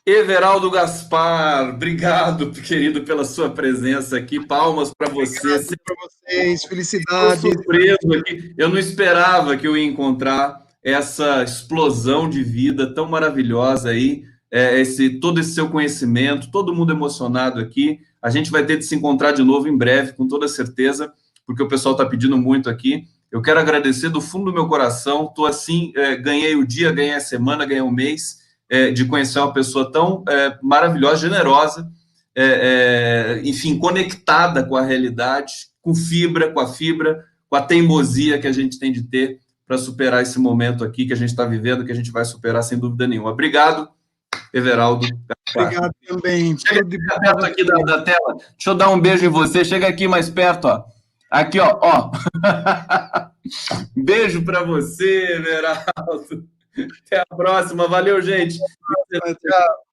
Everaldo Gaspar, obrigado, querido, pela sua presença aqui. Palmas para você. Para vocês, felicidades. Estou surpreso aqui. Eu não esperava que eu ia encontrar essa explosão de vida tão maravilhosa aí, todo esse seu conhecimento, todo mundo emocionado aqui. A gente vai ter de se encontrar de novo em breve, com toda certeza, porque o pessoal está pedindo muito aqui. Eu quero agradecer do fundo do meu coração. Estou assim, ganhei o dia, ganhei a semana, ganhei o mês. De conhecer uma pessoa tão maravilhosa, generosa, enfim, conectada com a realidade, com a fibra, com a teimosia que a gente tem de ter para superar esse momento aqui que a gente está vivendo, que a gente vai superar sem dúvida nenhuma. Obrigado, Everaldo Gaspar. Obrigado também. Chega perto aqui da tela. Deixa eu dar um beijo em você. Chega aqui mais perto, ó. Aqui, ó. Beijo para você, Everaldo. Até a próxima. Valeu, gente. Tchau.